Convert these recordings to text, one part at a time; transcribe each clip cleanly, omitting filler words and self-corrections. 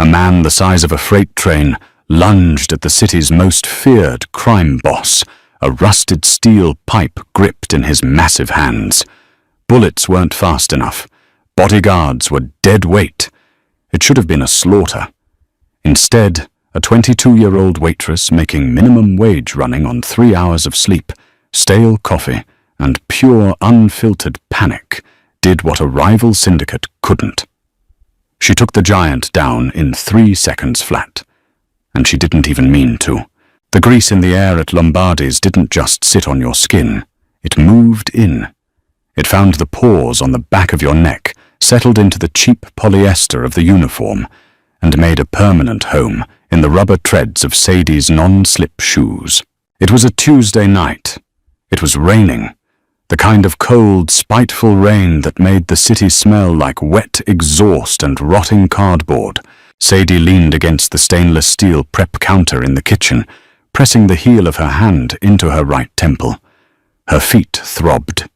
A man the size of a freight train lunged at the city's most feared crime boss, a rusted steel pipe gripped in his massive hands. Bullets weren't fast enough. Bodyguards were dead weight. It should have been a slaughter. Instead, a 22-year-old waitress making minimum wage running on 3 hours of sleep, stale coffee, and pure unfiltered panic did what a rival syndicate couldn't. She took the giant down in 3 seconds flat. And she didn't even mean to. The grease in the air at Lombardi's didn't just sit on your skin. It moved in. It found the pores on the back of your neck, settled into the cheap polyester of the uniform, and made a permanent home in the rubber treads of Sadie's non-slip shoes. It was a Tuesday night. It was raining. The kind of cold, spiteful rain that made the city smell like wet exhaust and rotting cardboard. Sadie leaned against the stainless steel prep counter in the kitchen, pressing the heel of her hand into her right temple. Her feet throbbed.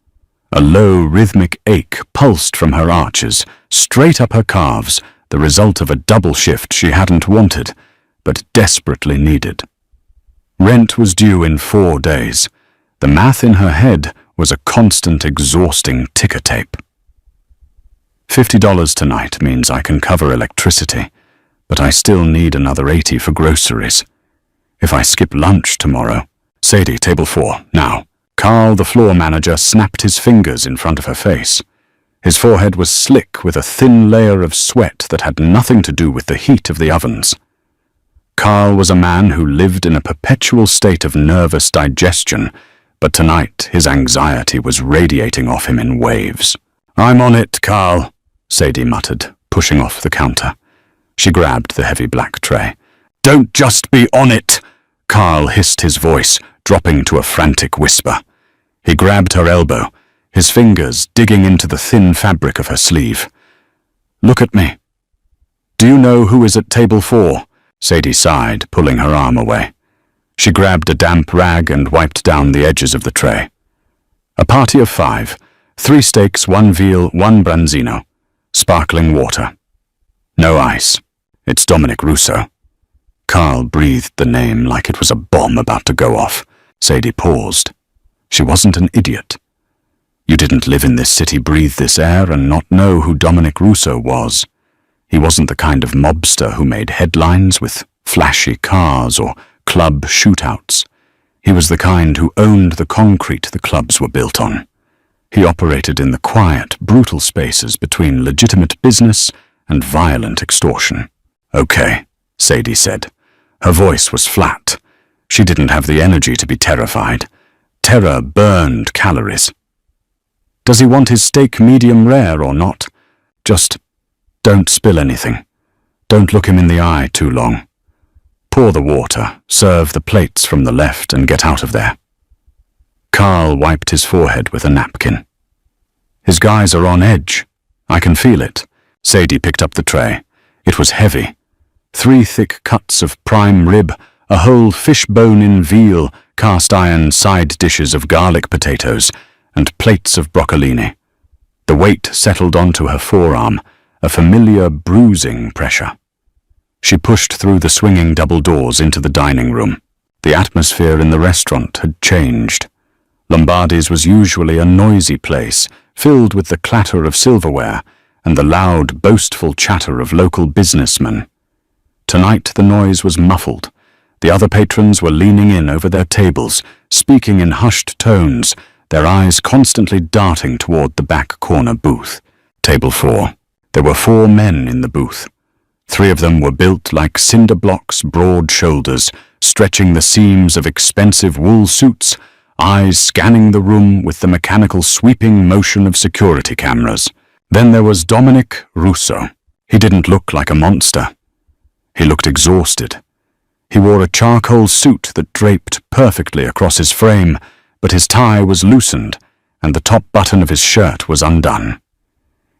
A low, rhythmic ache pulsed from her arches, straight up her calves, the result of a double shift she hadn't wanted, but desperately needed. Rent was due in 4 days. The math in her head was a constant, exhausting ticker tape. $50 tonight means I can cover electricity, but I still need another $80 for groceries. If I skip lunch tomorrow... Sadie, table 4, now. Carl, the floor manager, snapped his fingers in front of her face. His forehead was slick with a thin layer of sweat that had nothing to do with the heat of the ovens. Carl was a man who lived in a perpetual state of nervous digestion, but tonight his anxiety was radiating off him in waves. "I'm on it, Carl," Sadie muttered, pushing off the counter. She grabbed the heavy black tray. "Don't just be on it!" Carl hissed his voice, dropping to a frantic whisper. He grabbed her elbow, his fingers digging into the thin fabric of her sleeve. "Look at me." "Do you know who is at table 4? Sadie sighed, pulling her arm away. She grabbed a damp rag and wiped down the edges of the tray. "A party of 5. 3 steaks, 1 veal, 1 branzino. Sparkling water. No ice. It's Dominic Russo." Carl breathed the name like it was a bomb about to go off. Sadie paused. She wasn't an idiot. You didn't live in this city, breathe this air, and not know who Dominic Russo was. He wasn't the kind of mobster who made headlines with flashy cars or club shootouts. He was the kind who owned the concrete the clubs were built on. He operated in the quiet, brutal spaces between legitimate business and violent extortion. "Okay," Sadie said. Her voice was flat. She didn't have the energy to be terrified. Terror burned calories. "Does he want his steak medium rare or not? Just don't spill anything. Don't look him in the eye too long. Pour the water, serve the plates from the left, and get out of there." Carl wiped his forehead with a napkin. "His guys are on edge. I can feel it." Sadie picked up the tray. It was heavy. 3 thick cuts of prime rib, a whole fish bone in veal, cast-iron side dishes of garlic potatoes, and plates of broccolini. The weight settled onto her forearm, a familiar bruising pressure. She pushed through the swinging double doors into the dining room. The atmosphere in the restaurant had changed. Lombardi's was usually a noisy place, filled with the clatter of silverware and the loud, boastful chatter of local businessmen. Tonight the noise was muffled. The other patrons were leaning in over their tables, speaking in hushed tones, their eyes constantly darting toward the back corner booth. Table 4. There were 4 men in the booth. 3 of them were built like cinder blocks, broad shoulders, stretching the seams of expensive wool suits, eyes scanning the room with the mechanical sweeping motion of security cameras. Then there was Dominic Russo. He didn't look like a monster. He looked exhausted. He wore a charcoal suit that draped perfectly across his frame, but his tie was loosened, and the top button of his shirt was undone.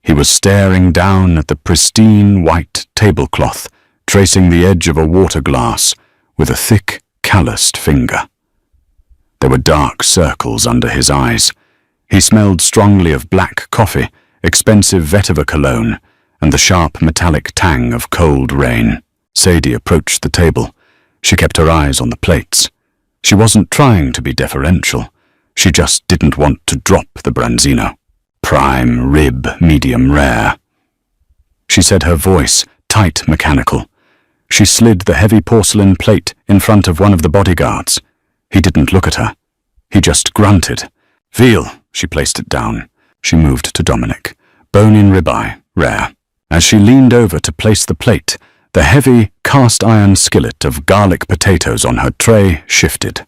He was staring down at the pristine white tablecloth, tracing the edge of a water glass with a thick, calloused finger. There were dark circles under his eyes. He smelled strongly of black coffee, expensive vetiver cologne, and the sharp metallic tang of cold rain. Sadie approached the table. She kept her eyes on the plates. She wasn't trying to be deferential. She just didn't want to drop the branzino. Prime rib, medium rare. She said, her voice tight, mechanical. She slid the heavy porcelain plate in front of one of the bodyguards. He didn't look at her. He just grunted. Veal. She placed it down. She moved to Dominic. Bone-in ribeye, rare. As she leaned over to place the plate, the heavy cast-iron skillet of garlic potatoes on her tray shifted.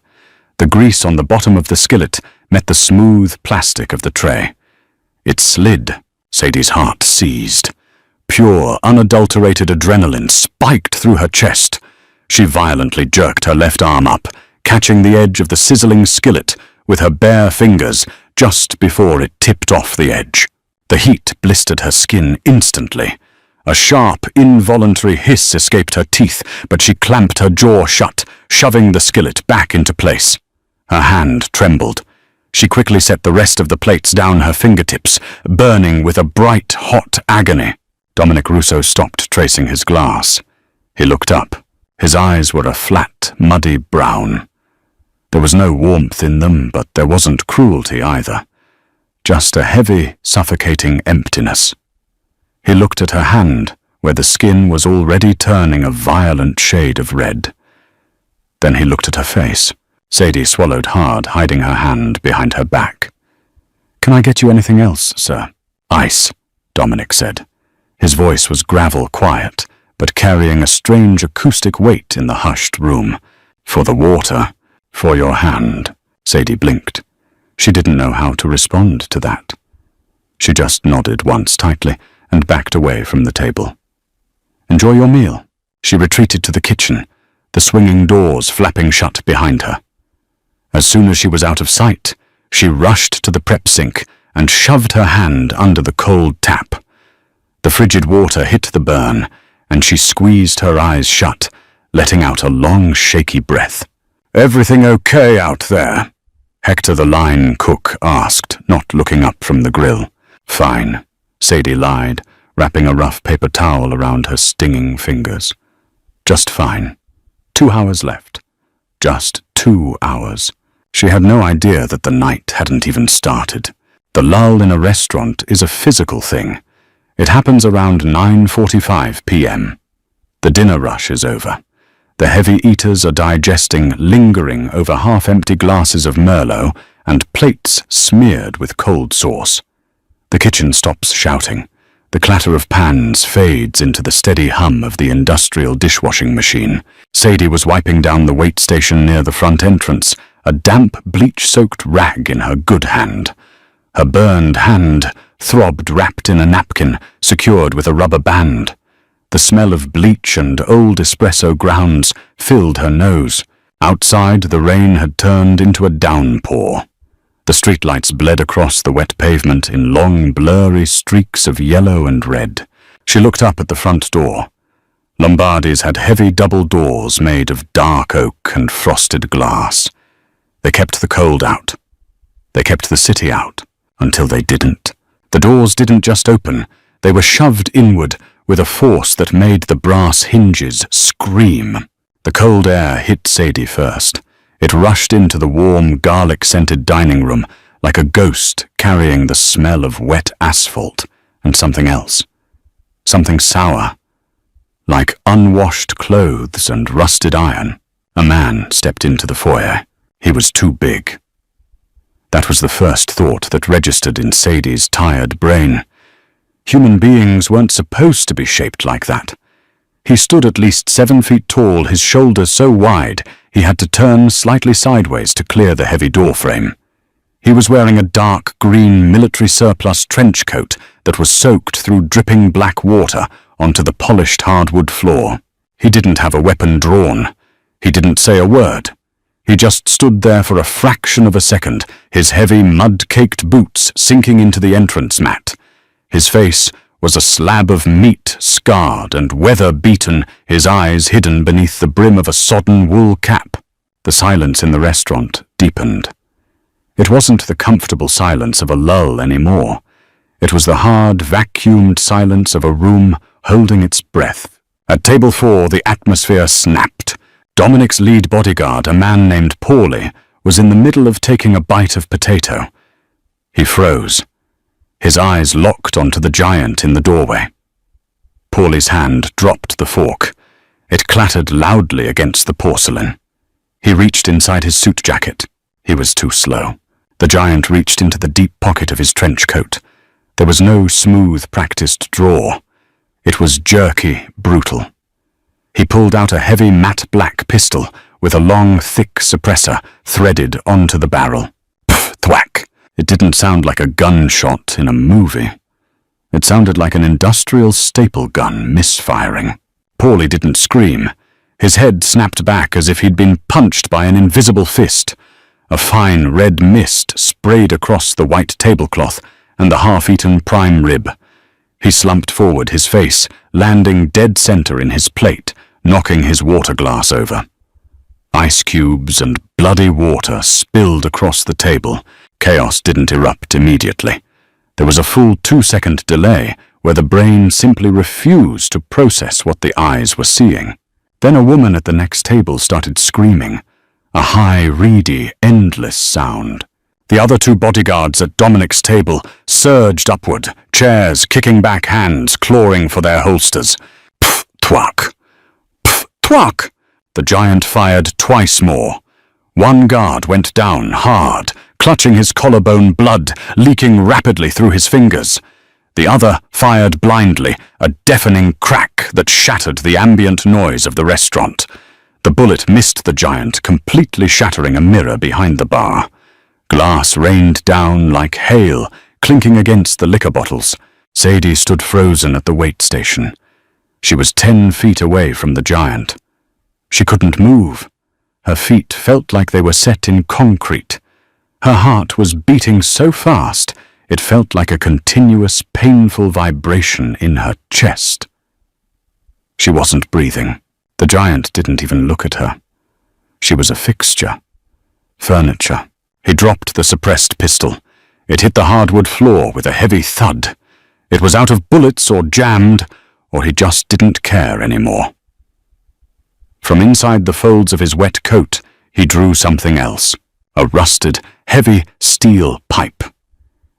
The grease on the bottom of the skillet met the smooth plastic of the tray. It slid. Sadie's heart seized. Pure, unadulterated adrenaline spiked through her chest. She violently jerked her left arm up, catching the edge of the sizzling skillet with her bare fingers just before it tipped off the edge. The heat blistered her skin instantly. A sharp, involuntary hiss escaped her teeth, but she clamped her jaw shut, shoving the skillet back into place. Her hand trembled. She quickly set the rest of the plates down her fingertips, burning with a bright, hot agony. Dominic Russo stopped tracing his glass. He looked up. His eyes were a flat, muddy brown. There was no warmth in them, but there wasn't cruelty either. Just a heavy, suffocating emptiness. He looked at her hand, where the skin was already turning a violent shade of red. Then he looked at her face. Sadie swallowed hard, hiding her hand behind her back. "Can I get you anything else, sir?" "Ice," Dominic said. His voice was gravel quiet, but carrying a strange acoustic weight in the hushed room. "For the water, for your hand." Sadie blinked. She didn't know how to respond to that. She just nodded once tightly and backed away from the table. "Enjoy your meal." She retreated to the kitchen, the swinging doors flapping shut behind her. As soon as she was out of sight, she rushed to the prep sink and shoved her hand under the cold tap. The frigid water hit the burn, and she squeezed her eyes shut, letting out a long, shaky breath. "Everything okay out there?" Hector the line cook asked, not looking up from the grill. "Fine," Sadie lied, wrapping a rough paper towel around her stinging fingers. "Just fine. 2 hours left. Just 2 hours." She had no idea that the night hadn't even started. The lull in a restaurant is a physical thing. It happens around 9:45 p.m. The dinner rush is over. The heavy eaters are digesting, lingering over half-empty glasses of Merlot and plates smeared with cold sauce. The kitchen stops shouting. The clatter of pans fades into the steady hum of the industrial dishwashing machine. Sadie was wiping down the wait station near the front entrance, a damp, bleach-soaked rag in her good hand. Her burned hand throbbed wrapped in a napkin, secured with a rubber band. The smell of bleach and old espresso grounds filled her nose. Outside, the rain had turned into a downpour. The streetlights bled across the wet pavement in long, blurry streaks of yellow and red. She looked up at the front door. Lombardi's had heavy double doors made of dark oak and frosted glass. They kept the cold out. They kept the city out, until they didn't. The doors didn't just open, they were shoved inward with a force that made the brass hinges scream. The cold air hit Sadie first. It rushed into the warm, garlic-scented dining room like a ghost carrying the smell of wet asphalt and something else. Something sour, like unwashed clothes and rusted iron. A man stepped into the foyer. He was too big. That was the first thought that registered in Sadie's tired brain. Human beings weren't supposed to be shaped like that. He stood at least 7 feet tall, his shoulders so wide he had to turn slightly sideways to clear the heavy door frame. He was wearing a dark green military surplus trench coat that was soaked through dripping black water onto the polished hardwood floor. He didn't have a weapon drawn. He didn't say a word. He just stood there for a fraction of a second, his heavy mud-caked boots sinking into the entrance mat. His face was a slab of meat, scarred and weather-beaten, his eyes hidden beneath the brim of a sodden wool cap. The silence in the restaurant deepened. It wasn't the comfortable silence of a lull anymore. It was the hard, vacuumed silence of a room holding its breath. At table 4, the atmosphere snapped. Dominic's lead bodyguard, a man named Paulie, was in the middle of taking a bite of potato. He froze. His eyes locked onto the giant in the doorway. Paulie's hand dropped the fork. It clattered loudly against the porcelain. He reached inside his suit jacket. He was too slow. The giant reached into the deep pocket of his trench coat. There was no smooth, practiced draw. It was jerky, brutal. He pulled out a heavy matte black pistol with a long, thick suppressor threaded onto the barrel. Pff, thwack! It didn't sound like a gunshot in a movie. It sounded like an industrial staple gun misfiring. Paulie didn't scream. His head snapped back as if he'd been punched by an invisible fist. A fine red mist sprayed across the white tablecloth and the half-eaten prime rib. He slumped forward, his face landing dead center in his plate, knocking his water glass over. Ice cubes and bloody water spilled across the table. Chaos didn't erupt immediately. There was a full 2-second delay where the brain simply refused to process what the eyes were seeing. Then a woman at the next table started screaming, a high, reedy, endless sound. The other 2 bodyguards at Dominic's table surged upward, chairs kicking back, hands clawing for their holsters. Pff, thwack! Pff, thwack! The giant fired twice more. One guard went down hard, clutching his collarbone, blood leaking rapidly through his fingers. The other fired blindly, a deafening crack that shattered the ambient noise of the restaurant. The bullet missed the giant, completely shattering a mirror behind the bar. Glass rained down like hail, clinking against the liquor bottles. Sadie stood frozen at the wait station. She was 10 feet away from the giant. She couldn't move. Her feet felt like they were set in concrete. Her heart was beating so fast, it felt like a continuous, painful vibration in her chest. She wasn't breathing. The giant didn't even look at her. She was a fixture. Furniture. He dropped the suppressed pistol. It hit the hardwood floor with a heavy thud. It was out of bullets or jammed, or he just didn't care anymore. From inside the folds of his wet coat, he drew something else. A rusted, heavy steel pipe.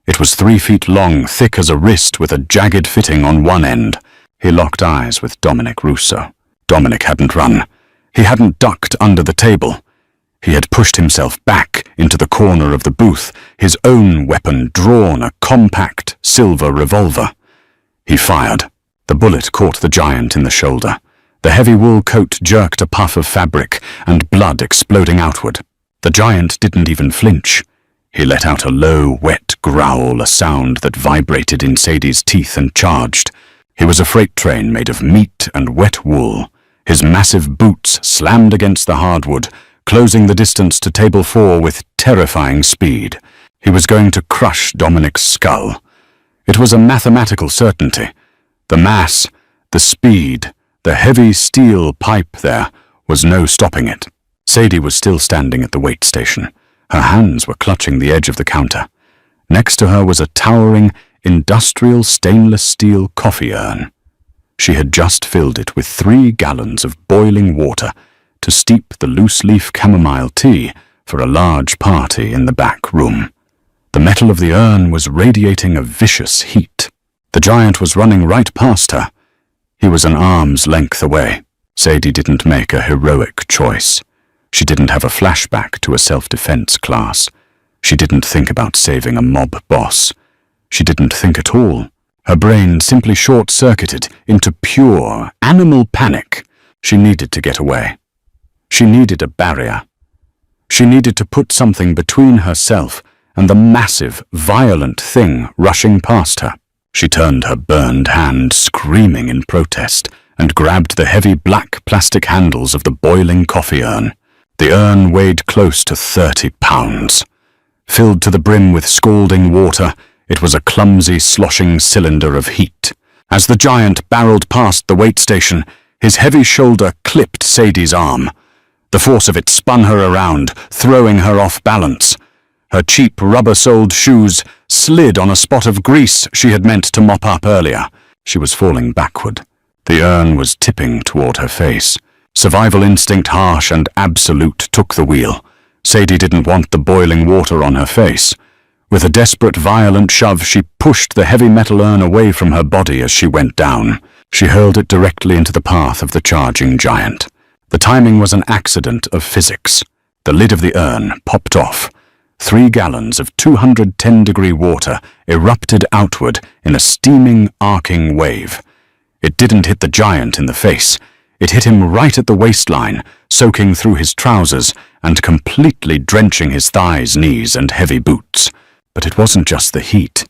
It was 3 feet long, thick as a wrist with a jagged fitting on one end. He locked eyes with Dominic Russo. Dominic hadn't run. He hadn't ducked under the table. He had pushed himself back into the corner of the booth, his own weapon drawn, a compact silver revolver. He fired. The bullet caught the giant in the shoulder. The heavy wool coat jerked a puff of fabric and blood exploding outward. The giant didn't even flinch. He let out a low, wet growl, a sound that vibrated in Sadie's teeth and charged. He was a freight train made of meat and wet wool. His massive boots slammed against the hardwood, closing the distance to table 4 with terrifying speed. He was going to crush Dominic's skull. It was a mathematical certainty. The mass, the speed, the heavy steel pipe there was no stopping it. Sadie was still standing at the wait station. Her hands were clutching the edge of the counter. Next to her was a towering, industrial stainless steel coffee urn. She had just filled it with 3 gallons of boiling water to steep the loose-leaf chamomile tea for a large party in the back room. The metal of the urn was radiating a vicious heat. The giant was running right past her. He was an arm's length away. Sadie didn't make a heroic choice. She didn't have a flashback to a self-defense class. She didn't think about saving a mob boss. She didn't think at all. Her brain simply short-circuited into pure, animal panic. She needed to get away. She needed a barrier. She needed to put something between herself and the massive, violent thing rushing past her. She turned her burned hand, screaming in protest, and grabbed the heavy black plastic handles of the boiling coffee urn. The urn weighed close to 30 pounds. Filled to the brim with scalding water, it was a clumsy, sloshing cylinder of heat. As the giant barreled past the wait station, his heavy shoulder clipped Sadie's arm. The force of it spun her around, throwing her off balance. Her cheap rubber-soled shoes slid on a spot of grease she had meant to mop up earlier. She was falling backward. The urn was tipping toward her face. Survival instinct, harsh and absolute, took the wheel. Sadie didn't want the boiling water on her face. With a desperate, violent shove, she pushed the heavy metal urn away from her body as she went down. She hurled it directly into the path of the charging giant. The timing was an accident of physics. The lid of the urn popped off. 3 gallons of 210-degree water erupted outward in a steaming, arcing wave. It didn't hit the giant in the face. It hit him right at the waistline, soaking through his trousers and completely drenching his thighs, knees, and heavy boots. But it wasn't just the heat.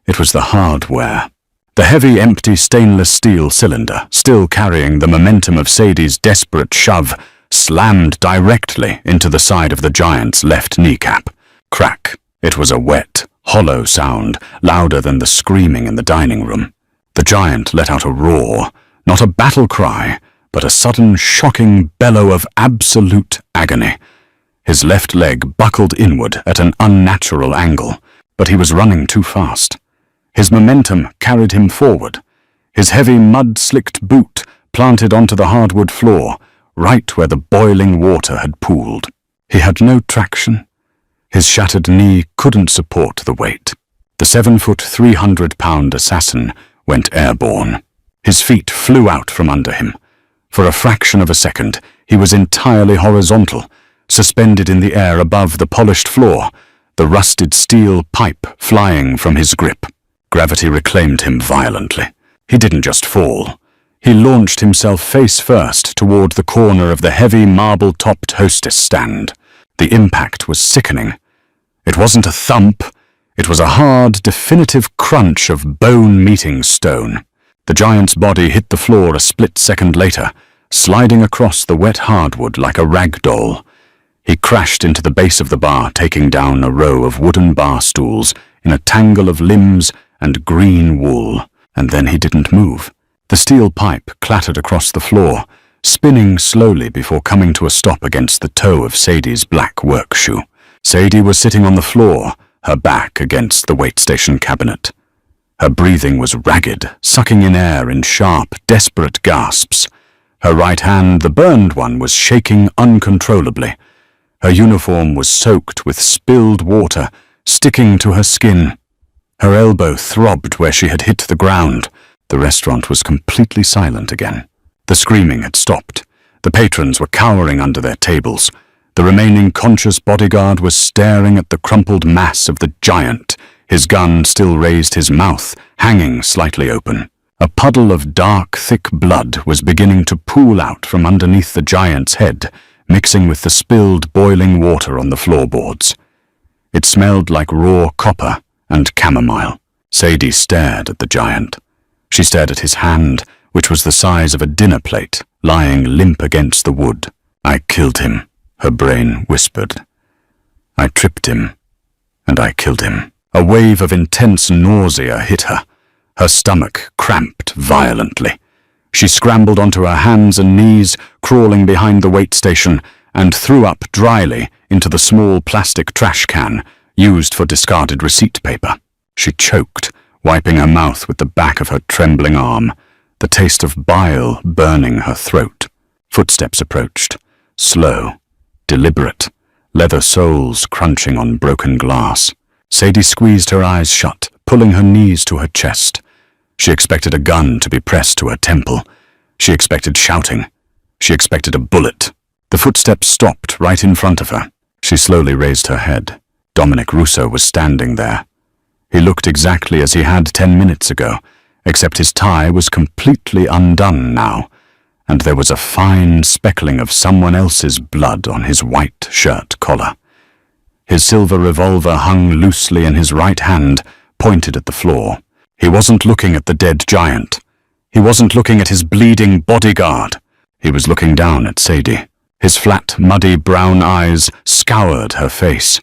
It was the hardware. The heavy, empty stainless steel cylinder, still carrying the momentum of Sadie's desperate shove, slammed directly into the side of the giant's left kneecap. Crack. It was a wet, hollow sound, louder than the screaming in the dining room. The giant let out a roar, not a battle cry, but a sudden, shocking bellow of absolute agony. His left leg buckled inward at an unnatural angle, but he was running too fast. His momentum carried him forward. His heavy, mud-slicked boot planted onto the hardwood floor, right where the boiling water had pooled. He had no traction. His shattered knee couldn't support the weight. The 7-foot, 300-pound assassin went airborne. His feet flew out from under him. For a fraction of a second, he was entirely horizontal, suspended in the air above the polished floor, the rusted steel pipe flying from his grip. Gravity reclaimed him violently. He didn't just fall. He launched himself face first toward the corner of the heavy marble-topped hostess stand. The impact was sickening. It wasn't a thump. It was a hard, definitive crunch of bone meeting stone. The giant's body hit the floor a split second later, sliding across the wet hardwood like a rag doll. He crashed into the base of the bar, taking down a row of wooden bar stools in a tangle of limbs and green wool, and then he didn't move. The steel pipe clattered across the floor, spinning slowly before coming to a stop against the toe of Sadie's black work shoe. Sadie was sitting on the floor, her back against the wait station cabinet. Her breathing was ragged, sucking in air in sharp, desperate gasps. Her right hand, the burned one, was shaking uncontrollably. Her uniform was soaked with spilled water, sticking to her skin. Her elbow throbbed where she had hit the ground. The restaurant was completely silent again. The screaming had stopped. The patrons were cowering under their tables. The remaining conscious bodyguard was staring at the crumpled mass of the giant. His gun still raised his mouth, hanging slightly open. A puddle of dark, thick blood was beginning to pool out from underneath the giant's head, mixing with the spilled, boiling water on the floorboards. It smelled like raw copper and chamomile. Sadie stared at the giant. She stared at his hand, which was the size of a dinner plate, lying limp against the wood. "I killed him," her brain whispered. "I tripped him, and I killed him." A wave of intense nausea hit her. Her stomach cramped violently. She scrambled onto her hands and knees, crawling behind the wait station, and threw up dryly into the small plastic trash can used for discarded receipt paper. She choked, wiping her mouth with the back of her trembling arm, the taste of bile burning her throat. Footsteps approached, slow, deliberate, leather soles crunching on broken glass. Sadie squeezed her eyes shut, pulling her knees to her chest. She expected a gun to be pressed to her temple. She expected shouting. She expected a bullet. The footsteps stopped right in front of her. She slowly raised her head. Dominic Russo was standing there. He looked exactly as he had 10 minutes ago, except his tie was completely undone now, and there was a fine speckling of someone else's blood on his white shirt collar. His silver revolver hung loosely in his right hand, pointed at the floor. He wasn't looking at the dead giant. He wasn't looking at his bleeding bodyguard. He was looking down at Sadie. His flat, muddy brown eyes scoured her face.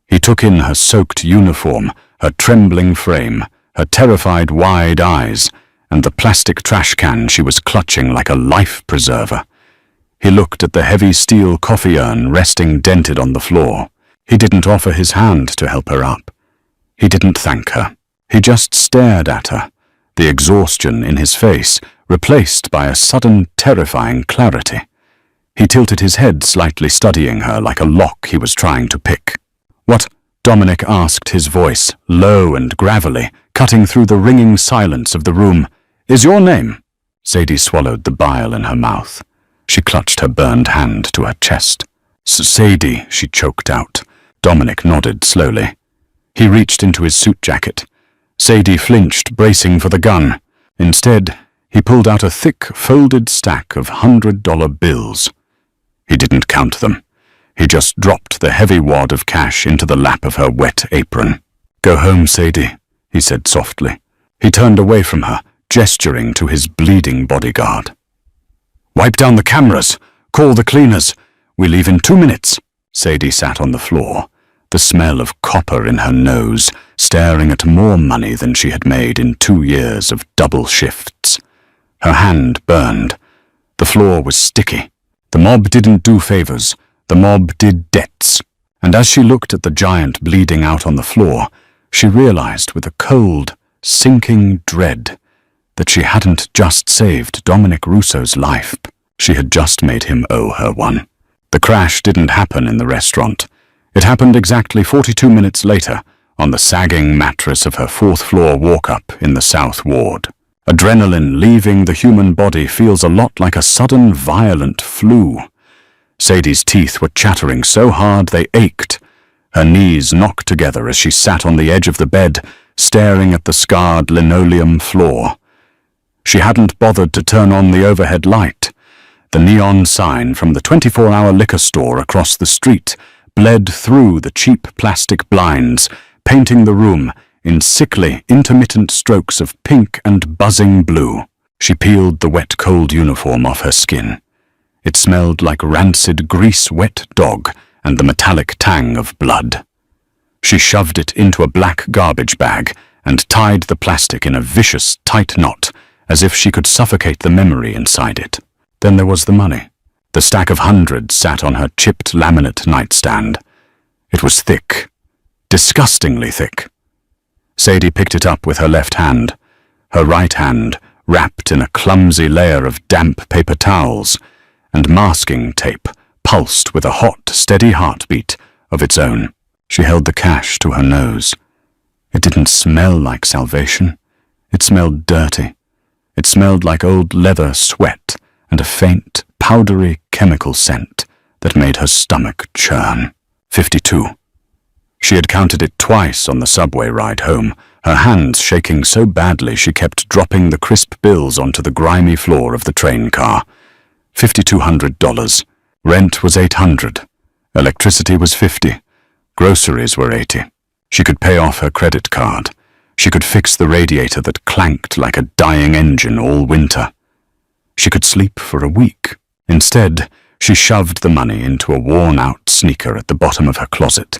He took in her soaked uniform, her trembling frame, her terrified wide eyes, and the plastic trash can she was clutching like a life preserver. He looked at the heavy steel coffee urn resting dented on the floor. He didn't offer his hand to help her up. He didn't thank her. He just stared at her, the exhaustion in his face replaced by a sudden terrifying clarity. He tilted his head slightly, studying her like a lock he was trying to pick. "What?" Dominic asked, his voice low and gravelly, cutting through the ringing silence of the room. "Is your name?" Sadie swallowed the bile in her mouth. She clutched her burned hand to her chest. "Sadie," she choked out. Dominic nodded slowly. He reached into his suit jacket. Sadie flinched, bracing for the gun. Instead, he pulled out a thick, folded stack of $100 bills. He didn't count them. He just dropped the heavy wad of cash into the lap of her wet apron. "Go home, Sadie," he said softly. He turned away from her, gesturing to his bleeding bodyguard. "Wipe down the cameras. Call the cleaners. We leave in 2 minutes." Sadie sat on the floor, the smell of copper in her nose, staring at more money than she had made in 2 years of double shifts. Her hand burned. The floor was sticky. The mob didn't do favors. The mob did debts. And as she looked at the giant bleeding out on the floor, she realized with a cold, sinking dread that she hadn't just saved Dominic Russo's life. She had just made him owe her one. The crash didn't happen in the restaurant. It happened exactly 42 minutes later on the sagging mattress of her 4th-floor walk-up in the South Ward. Adrenaline leaving the human body feels a lot like a sudden, violent flu. Sadie's teeth were chattering so hard they ached. Her knees knocked together as she sat on the edge of the bed, staring at the scarred linoleum floor. She hadn't bothered to turn on the overhead light. The neon sign from the 24-hour liquor store across the street bled through the cheap plastic blinds, painting the room in sickly, intermittent strokes of pink and buzzing blue. She peeled the wet, cold uniform off her skin. It smelled like rancid, grease-wet dog and the metallic tang of blood. She shoved it into a black garbage bag and tied the plastic in a vicious, tight knot, as if she could suffocate the memory inside it. Then there was the money. The stack of hundreds sat on her chipped laminate nightstand. It was thick, disgustingly thick. Sadie picked it up with her left hand, her right hand wrapped in a clumsy layer of damp paper towels, and masking tape pulsed with a hot, steady heartbeat of its own. She held the cash to her nose. It didn't smell like salvation. It smelled dirty. It smelled like old leather sweat and a faint, powdery chemical scent that made her stomach churn. 52. She had counted it twice on the subway ride home, her hands shaking so badly she kept dropping the crisp bills onto the grimy floor of the train car. $5,200. Rent was $800. Electricity was $50. Groceries were $80. She could pay off her credit card. She could fix the radiator that clanked like a dying engine all winter. She could sleep for a week. Instead, she shoved the money into a worn-out sneaker at the bottom of her closet.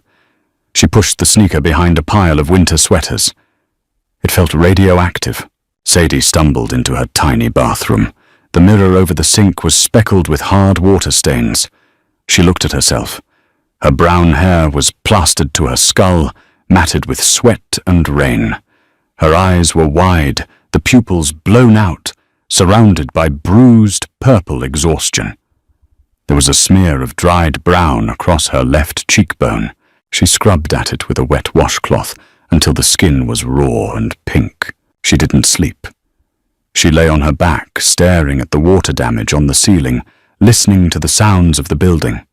She pushed the sneaker behind a pile of winter sweaters. It felt radioactive. Sadie stumbled into her tiny bathroom. The mirror over the sink was speckled with hard water stains. She looked at herself. Her brown hair was plastered to her skull, matted with sweat and rain. Her eyes were wide, the pupils blown out, surrounded by bruised purple exhaustion. There was a smear of dried brown across her left cheekbone. She scrubbed at it with a wet washcloth until the skin was raw and pink. She didn't sleep. She lay on her back, staring at the water damage on the ceiling, listening to the sounds of the building.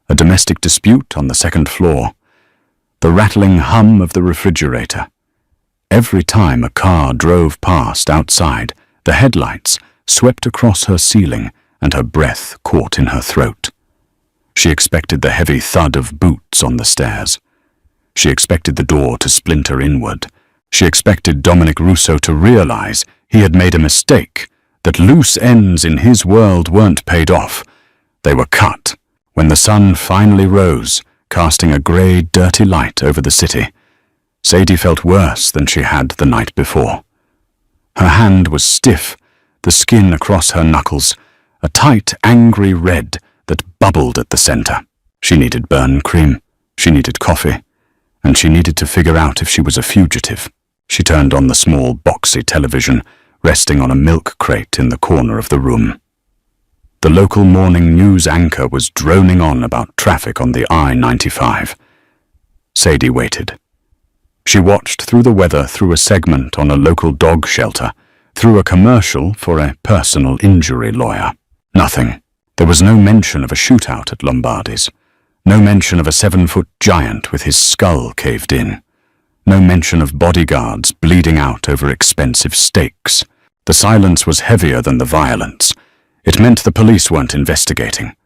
A domestic dispute on the 2nd floor. The rattling hum of the refrigerator. Every time a car drove past outside, the headlights swept across her ceiling and her breath caught in her throat. She expected the heavy thud of boots on the stairs. She expected the door to splinter inward. She expected Dominic Russo to realize he had made a mistake, that loose ends in his world weren't paid off. They were cut. When the sun finally rose, casting a grey, dirty light over the city, Sadie felt worse than she had the night before. Her hand was stiff, the skin across her knuckles, a tight, angry red that bubbled at the center. She needed burn cream. She She needed coffee, and she needed to figure out if she was a fugitive. She turned on the small boxy television, resting on a milk crate in the corner of the room. The local morning news anchor was droning on about traffic on the I-95. Sadie waited. She watched through the weather through a segment on a local dog shelter, through a commercial for a personal injury lawyer. Nothing. There was no mention of a shootout at Lombardi's. No mention of a 7-foot giant with his skull caved in. No mention of bodyguards bleeding out over expensive steaks. The silence was heavier than the violence. It meant the police weren't investigating.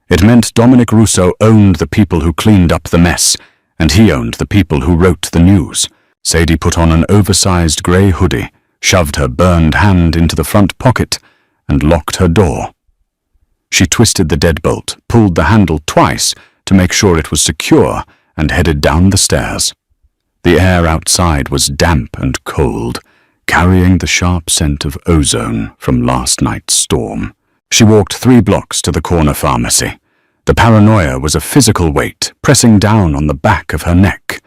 It meant Dominic Russo owned the people who cleaned up the mess, and he owned the people who wrote the news. Sadie put on an oversized grey hoodie, shoved her burned hand into the front pocket, and locked her door. She twisted the deadbolt, pulled the handle twice to make sure it was secure, and headed down the stairs. The air outside was damp and cold, carrying the sharp scent of ozone from last night's storm. She walked 3 blocks to the corner pharmacy. The paranoia was a physical weight pressing down on the back of her neck.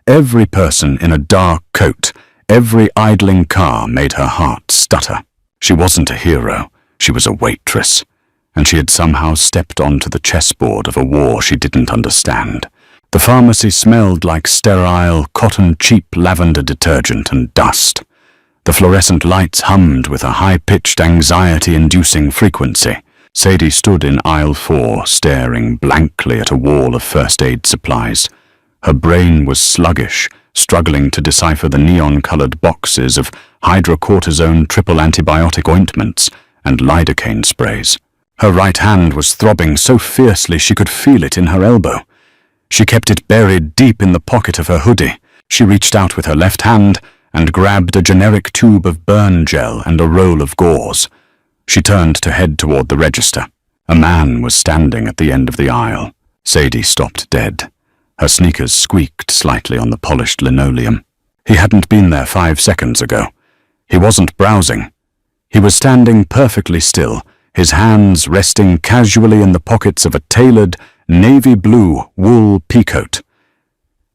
Every person in a dark coat, every idling car made her heart stutter. She wasn't a hero, she was a waitress, and she had somehow stepped onto the chessboard of a war she didn't understand. The pharmacy smelled like sterile, cotton-cheap lavender detergent and dust. The fluorescent lights hummed with a high-pitched, anxiety-inducing frequency. Sadie stood in aisle 4, staring blankly at a wall of first-aid supplies. Her brain was sluggish, struggling to decipher the neon-colored boxes of hydrocortisone triple antibiotic ointments and lidocaine sprays. Her right hand was throbbing so fiercely she could feel it in her elbow. She kept it buried deep in the pocket of her hoodie. She reached out with her left hand and grabbed a generic tube of burn gel and a roll of gauze. She turned to head toward the register. A man was standing at the end of the aisle. Sadie stopped dead. Her sneakers squeaked slightly on the polished linoleum. He hadn't been there 5 seconds ago. He wasn't browsing. He was standing perfectly still, his hands resting casually in the pockets of a tailored, navy blue wool peacoat.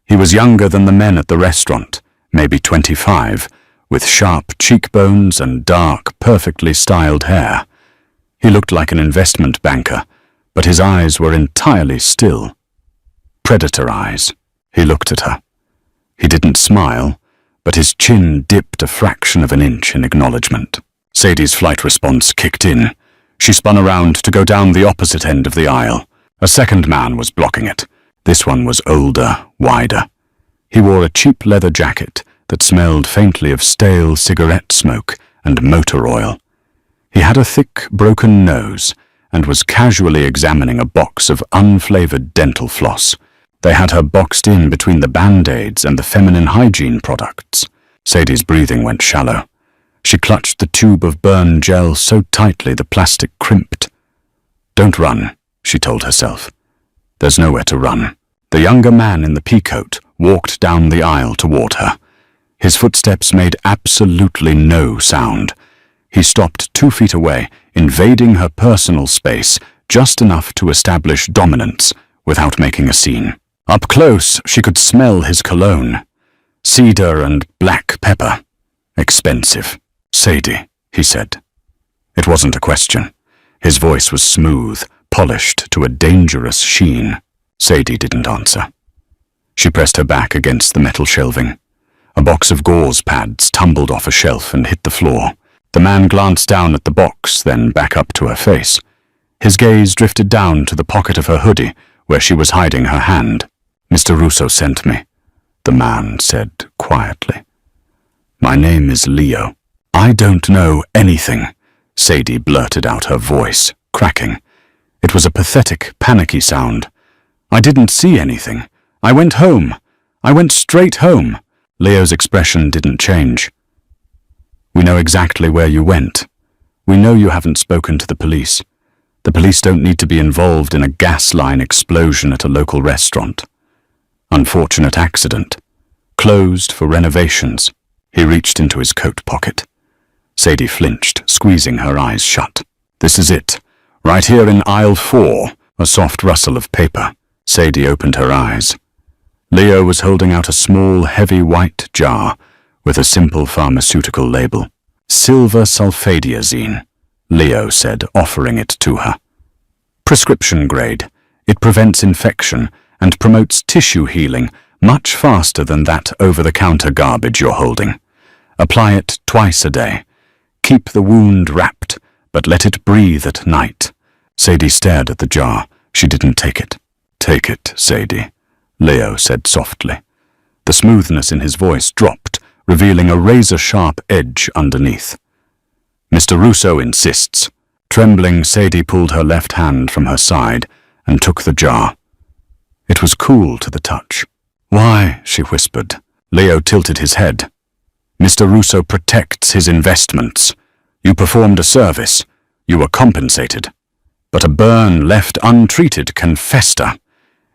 He was younger than the men at the restaurant, maybe 25, with sharp cheekbones and dark, perfectly styled hair. He looked like an investment banker, but his eyes were entirely still. Predator eyes. He looked at her. He didn't smile, but his chin dipped a fraction of an inch in acknowledgement. Sadie's flight response kicked in. She spun around to go down the opposite end of the aisle. A second man was blocking it. This one was older, wider. He wore a cheap leather jacket that smelled faintly of stale cigarette smoke and motor oil. He had a thick, broken nose and was casually examining a box of unflavored dental floss. They had her boxed in between the Band-Aids and the feminine hygiene products. Sadie's breathing went shallow. She clutched the tube of burn gel so tightly the plastic crimped. "Don't run," she told herself. "There's nowhere to run." The younger man in the peacoat walked down the aisle toward her. His footsteps made absolutely no sound. He stopped 2 feet away, invading her personal space just enough to establish dominance without making a scene. Up close, she could smell his cologne. Cedar and black pepper. Expensive. "Sadie," he said. It wasn't a question. His voice was smooth, polished to a dangerous sheen. Sadie didn't answer. She pressed her back against the metal shelving. A box of gauze pads tumbled off a shelf and hit the floor. The man glanced down at the box, then back up to her face. His gaze drifted down to the pocket of her hoodie, where she was hiding her hand. "Mr. Russo sent me," the man said quietly. "My name is Leo." "I don't know anything," Sadie blurted out, her voice cracking. It was a pathetic, panicky sound. "I didn't see anything. I went home. I went straight home." Leo's expression didn't change. "We know exactly where you went. We know you haven't spoken to the police. The police don't need to be involved in a gas line explosion at a local restaurant. Unfortunate accident. Closed for renovations." He reached into his coat pocket. Sadie flinched, squeezing her eyes shut. "This is it. Right here in aisle 4, a soft rustle of paper." Sadie opened her eyes. Leo was holding out a small, heavy white jar with a simple pharmaceutical label. Silver sulfadiazine, Leo said, offering it to her. Prescription grade. It prevents infection and promotes tissue healing much faster than that over-the-counter garbage you're holding. Apply it twice a day. Keep the wound wrapped, but let it breathe at night. Sadie stared at the jar. She didn't take it. Take it, Sadie, Leo said softly. The smoothness in his voice dropped, revealing a razor-sharp edge underneath. Mr. Russo insists. Trembling, Sadie pulled her left hand from her side and took the jar. It was cool to the touch. Why? She whispered. Leo tilted his head. Mr. Russo protects his investments. You performed a service. You were compensated. But a burn left untreated can fester.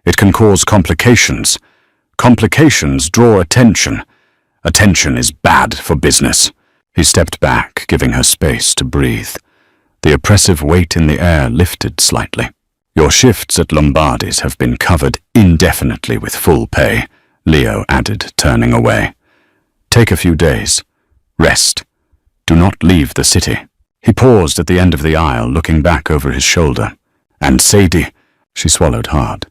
It can cause complications. Complications draw attention. Attention is bad for business. He stepped back, giving her space to breathe. The oppressive weight in the air lifted slightly. Your shifts at Lombardi's have been covered indefinitely with full pay, Leo added, turning away. Take a few days. Rest. Do not leave the city. He paused at the end of the aisle, looking back over his shoulder. And Sadie, she swallowed hard.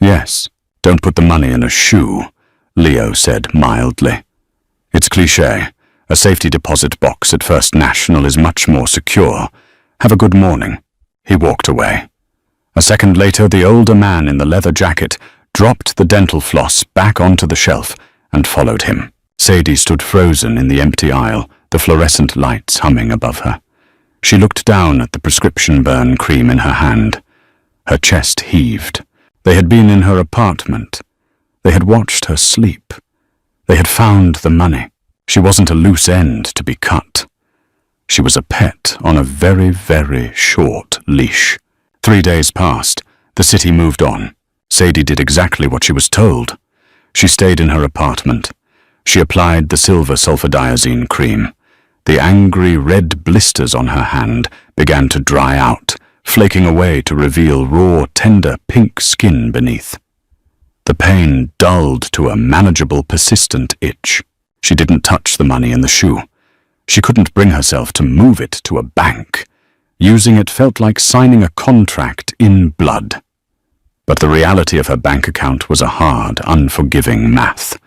Yes, don't put the money in a shoe, Leo said mildly. It's cliché. A safety deposit box at First National is much more secure. Have a good morning. He walked away. A second later, the older man in the leather jacket dropped the dental floss back onto the shelf and followed him. Sadie stood frozen in the empty aisle, the fluorescent lights humming above her. She looked down at the prescription burn cream in her hand. Her chest heaved. They had been in her apartment. They had watched her sleep. They had found the money. She wasn't a loose end to be cut. She was a pet on a very, very short leash. 3 days passed. The city moved on. Sadie did exactly what she was told. She stayed in her apartment. She applied the silver sulfadiazine cream. The angry red blisters on her hand began to dry out, flaking away to reveal raw, tender pink skin beneath. The pain dulled to a manageable, persistent itch. She didn't touch the money in the shoe. She couldn't bring herself to move it to a bank. Using it felt like signing a contract in blood. But the reality of her bank account was a hard, unforgiving math.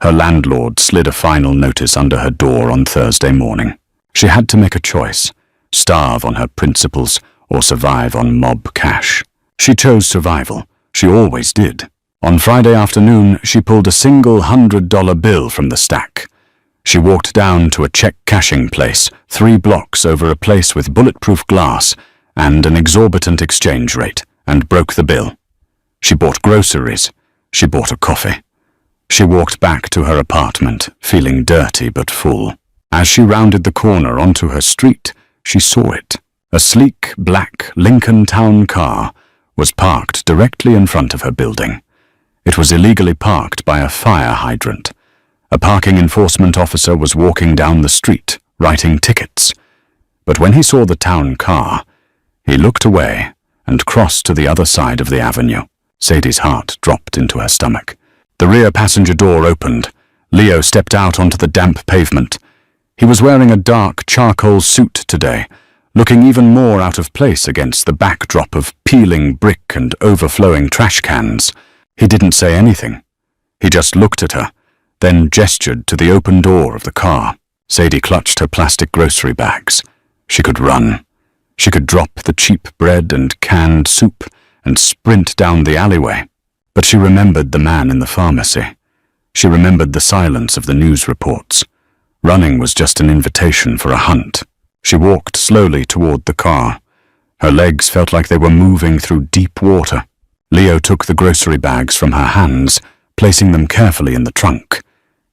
Her landlord slid a final notice under her door on Thursday morning. She had to make a choice, starve on her principles or survive on mob cash. She chose survival. She always did. On Friday afternoon, she pulled a single $100 bill from the stack. She walked down to a check cashing place 3 blocks over a place with bulletproof glass and an exorbitant exchange rate, and broke the bill. She bought groceries. She bought a coffee. She walked back to her apartment, feeling dirty but full. As she rounded the corner onto her street, she saw it. A sleek, black Lincoln Town car was parked directly in front of her building. It was illegally parked by a fire hydrant. A parking enforcement officer was walking down the street, writing tickets. But when he saw the town car, he looked away and crossed to the other side of the avenue. Sadie's heart dropped into her stomach. The rear passenger door opened. Leo stepped out onto the damp pavement. He was wearing a dark charcoal suit today, looking even more out of place against the backdrop of peeling brick and overflowing trash cans. He didn't say anything. He just looked at her, then gestured to the open door of the car. Sadie clutched her plastic grocery bags. She could run. She could drop the cheap bread and canned soup and sprint down the alleyway. But she remembered the man in the pharmacy. She remembered the silence of the news reports. Running was just an invitation for a hunt. She walked slowly toward the car. Her legs felt like they were moving through deep water. Leo took the grocery bags from her hands, placing them carefully in the trunk.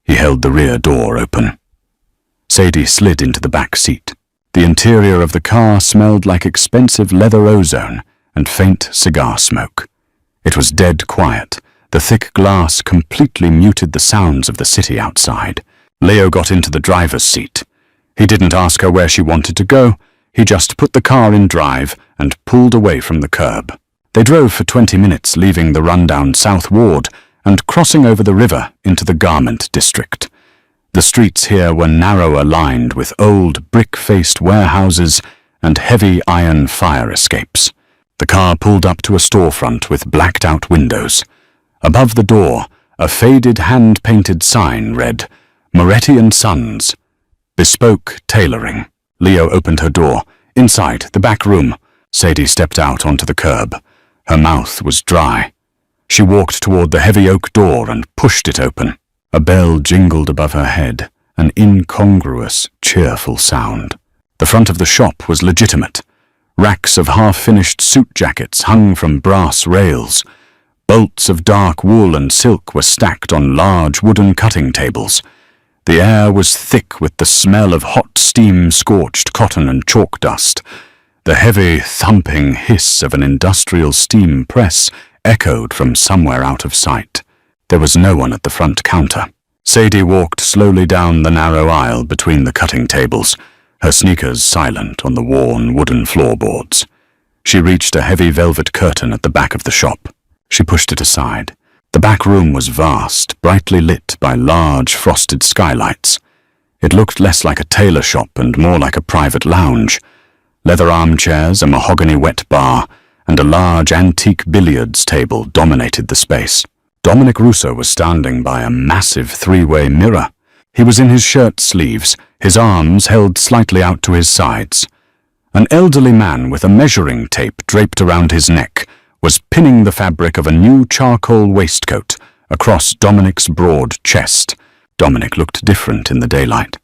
He held the rear door open. Sadie slid into the back seat. The interior of the car smelled like expensive leather ozone and faint cigar smoke. It was dead quiet. The thick glass completely muted the sounds of the city outside. Leo got into the driver's seat. He didn't ask her where she wanted to go. He just put the car in drive and pulled away from the curb. They drove for 20 minutes, leaving the rundown South Ward and crossing over the river into the garment district. The streets here were narrower lined with old brick-faced warehouses and heavy iron fire escapes. The car pulled up to a storefront with blacked-out windows. Above the door, a faded hand-painted sign read, "Moretti & Sons. Bespoke Tailoring." Leo opened her door. Inside, the back room, Sadie stepped out onto the curb. Her mouth was dry. She walked toward the heavy oak door and pushed it open. A bell jingled above her head, an incongruous, cheerful sound. The front of the shop was legitimate. Racks of half-finished suit jackets hung from brass rails. Bolts of dark wool and silk were stacked on large wooden cutting tables. The air was thick with the smell of hot steam-scorched cotton and chalk dust. The heavy, thumping hiss of an industrial steam press echoed from somewhere out of sight. There was no one at the front counter. Sadie walked slowly down the narrow aisle between the cutting tables, her sneakers silent on the worn wooden floorboards. She reached a heavy velvet curtain at the back of the shop. She pushed it aside. The back room was vast, brightly lit by large frosted skylights. It looked less like a tailor shop and more like a private lounge. Leather armchairs, a mahogany wet bar, and a large antique billiards table dominated the space. Dominic Russo was standing by a massive three-way mirror. He was in his shirt sleeves, his arms held slightly out to his sides. An elderly man with a measuring tape draped around his neck was pinning the fabric of a new charcoal waistcoat across Dominic's broad chest. Dominic looked different in the daylight.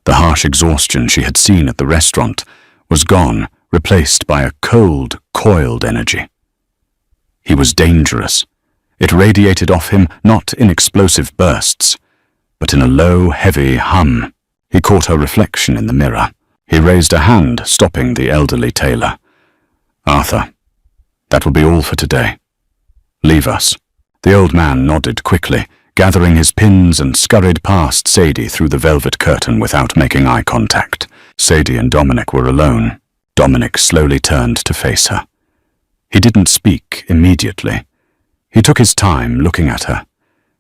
The harsh exhaustion she had seen at the restaurant was gone, replaced by a cold, coiled energy. He was dangerous. It radiated off him not in explosive bursts, but in a low, heavy hum. He caught her reflection in the mirror. He raised a hand, stopping the elderly tailor. "Arthur, that will be all for today. Leave us." The old man nodded quickly, gathering his pins and scurried past Sadie through the velvet curtain without making eye contact. Sadie and Dominic were alone. Dominic slowly turned to face her. He didn't speak immediately. He took his time looking at her,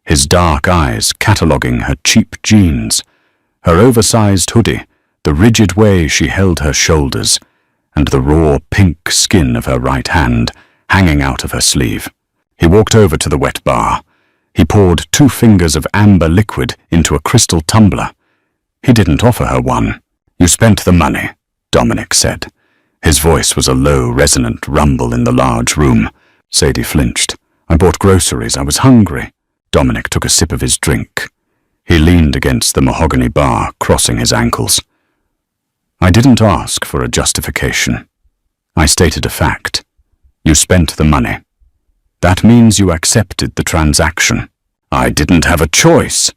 his dark eyes cataloguing her cheap jeans, her oversized hoodie, the rigid way she held her shoulders, and the raw pink skin of her right hand hanging out of her sleeve. He walked over to the wet bar. He poured 2 fingers of amber liquid into a crystal tumbler. He didn't offer her one. "You spent the money," Dominic said. His voice was a low, resonant rumble in the large room. Sadie flinched. "I bought groceries. I was hungry." Dominic took a sip of his drink. He leaned against the mahogany bar, crossing his ankles. "I didn't ask for a justification. I stated a fact. You spent the money. That means you accepted the transaction." "I didn't have a choice,"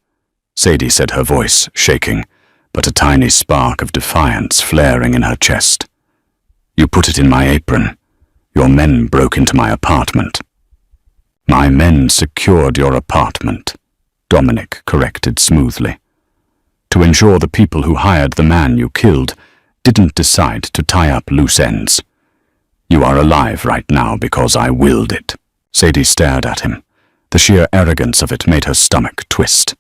Sadie said, her voice shaking, but a tiny spark of defiance flaring in her chest. "You put it in my apron. Your men broke into my apartment." "My men secured your apartment," Dominic corrected smoothly, "to ensure the people who hired the man you killed didn't decide to tie up loose ends. You are alive right now because I willed it." Sadie stared at him. The sheer arrogance of it made her stomach twist.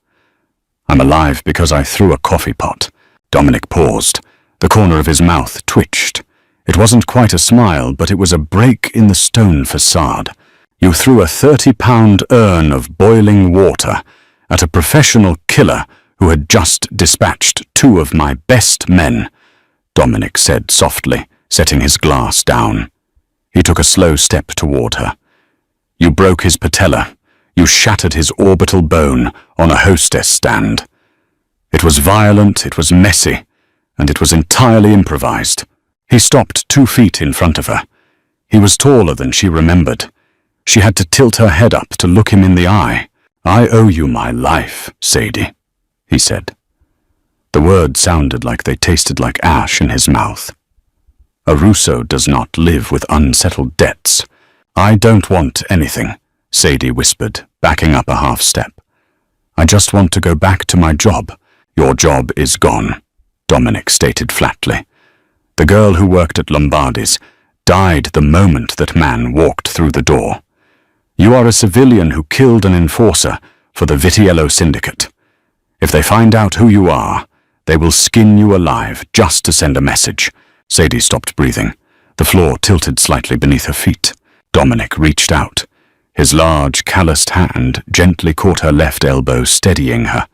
"I'm alive because I threw a coffee pot." Dominic paused. The corner of his mouth twitched. It wasn't quite a smile, but it was a break in the stone facade. "You threw a 30-pound urn of boiling water at a professional killer who had just dispatched 2 of my best men," Dominic said softly, setting his glass down. He took a slow step toward her. "You broke his patella. You shattered his orbital bone on a hostess stand. It was violent, it was messy, and it was entirely improvised." He stopped 2 feet in front of her. He was taller than she remembered. She had to tilt her head up to look him in the eye. "I owe you my life, Sadie," he said. The words sounded like they tasted like ash in his mouth. "A Russo does not live with unsettled debts." "I don't want anything," Sadie whispered, backing up a half step. "I just want to go back to my job." "Your job is gone," Dominic stated flatly. "The girl who worked at Lombardi's died the moment that man walked through the door. You are a civilian who killed an enforcer for the Vitiello Syndicate. If they find out who you are, they will skin you alive just to send a message." Sadie stopped breathing. The floor tilted slightly beneath her feet. Dominic reached out. His large, calloused hand gently caught her left elbow, steadying her.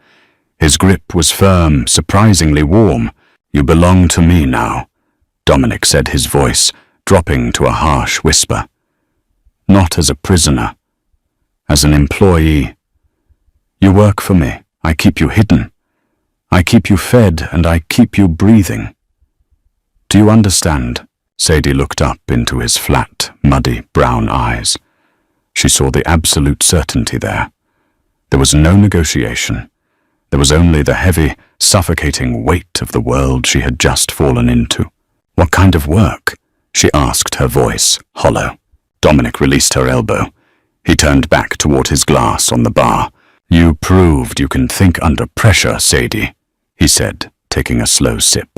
His grip was firm, surprisingly warm. "You belong to me now," Dominic said, his voice dropping to a harsh whisper. "Not as a prisoner, as an employee. You work for me. I keep you hidden. I keep you fed, and I keep you breathing. Do you understand?" Sadie looked up into his flat, muddy brown eyes. She saw the absolute certainty there. There was no negotiation. There was only the heavy, suffocating weight of the world she had just fallen into. "What kind of work?" she asked, her voice hollow. Dominic released her elbow. He turned back toward his glass on the bar. "You proved you can think under pressure, Sadie," he said, taking a slow sip.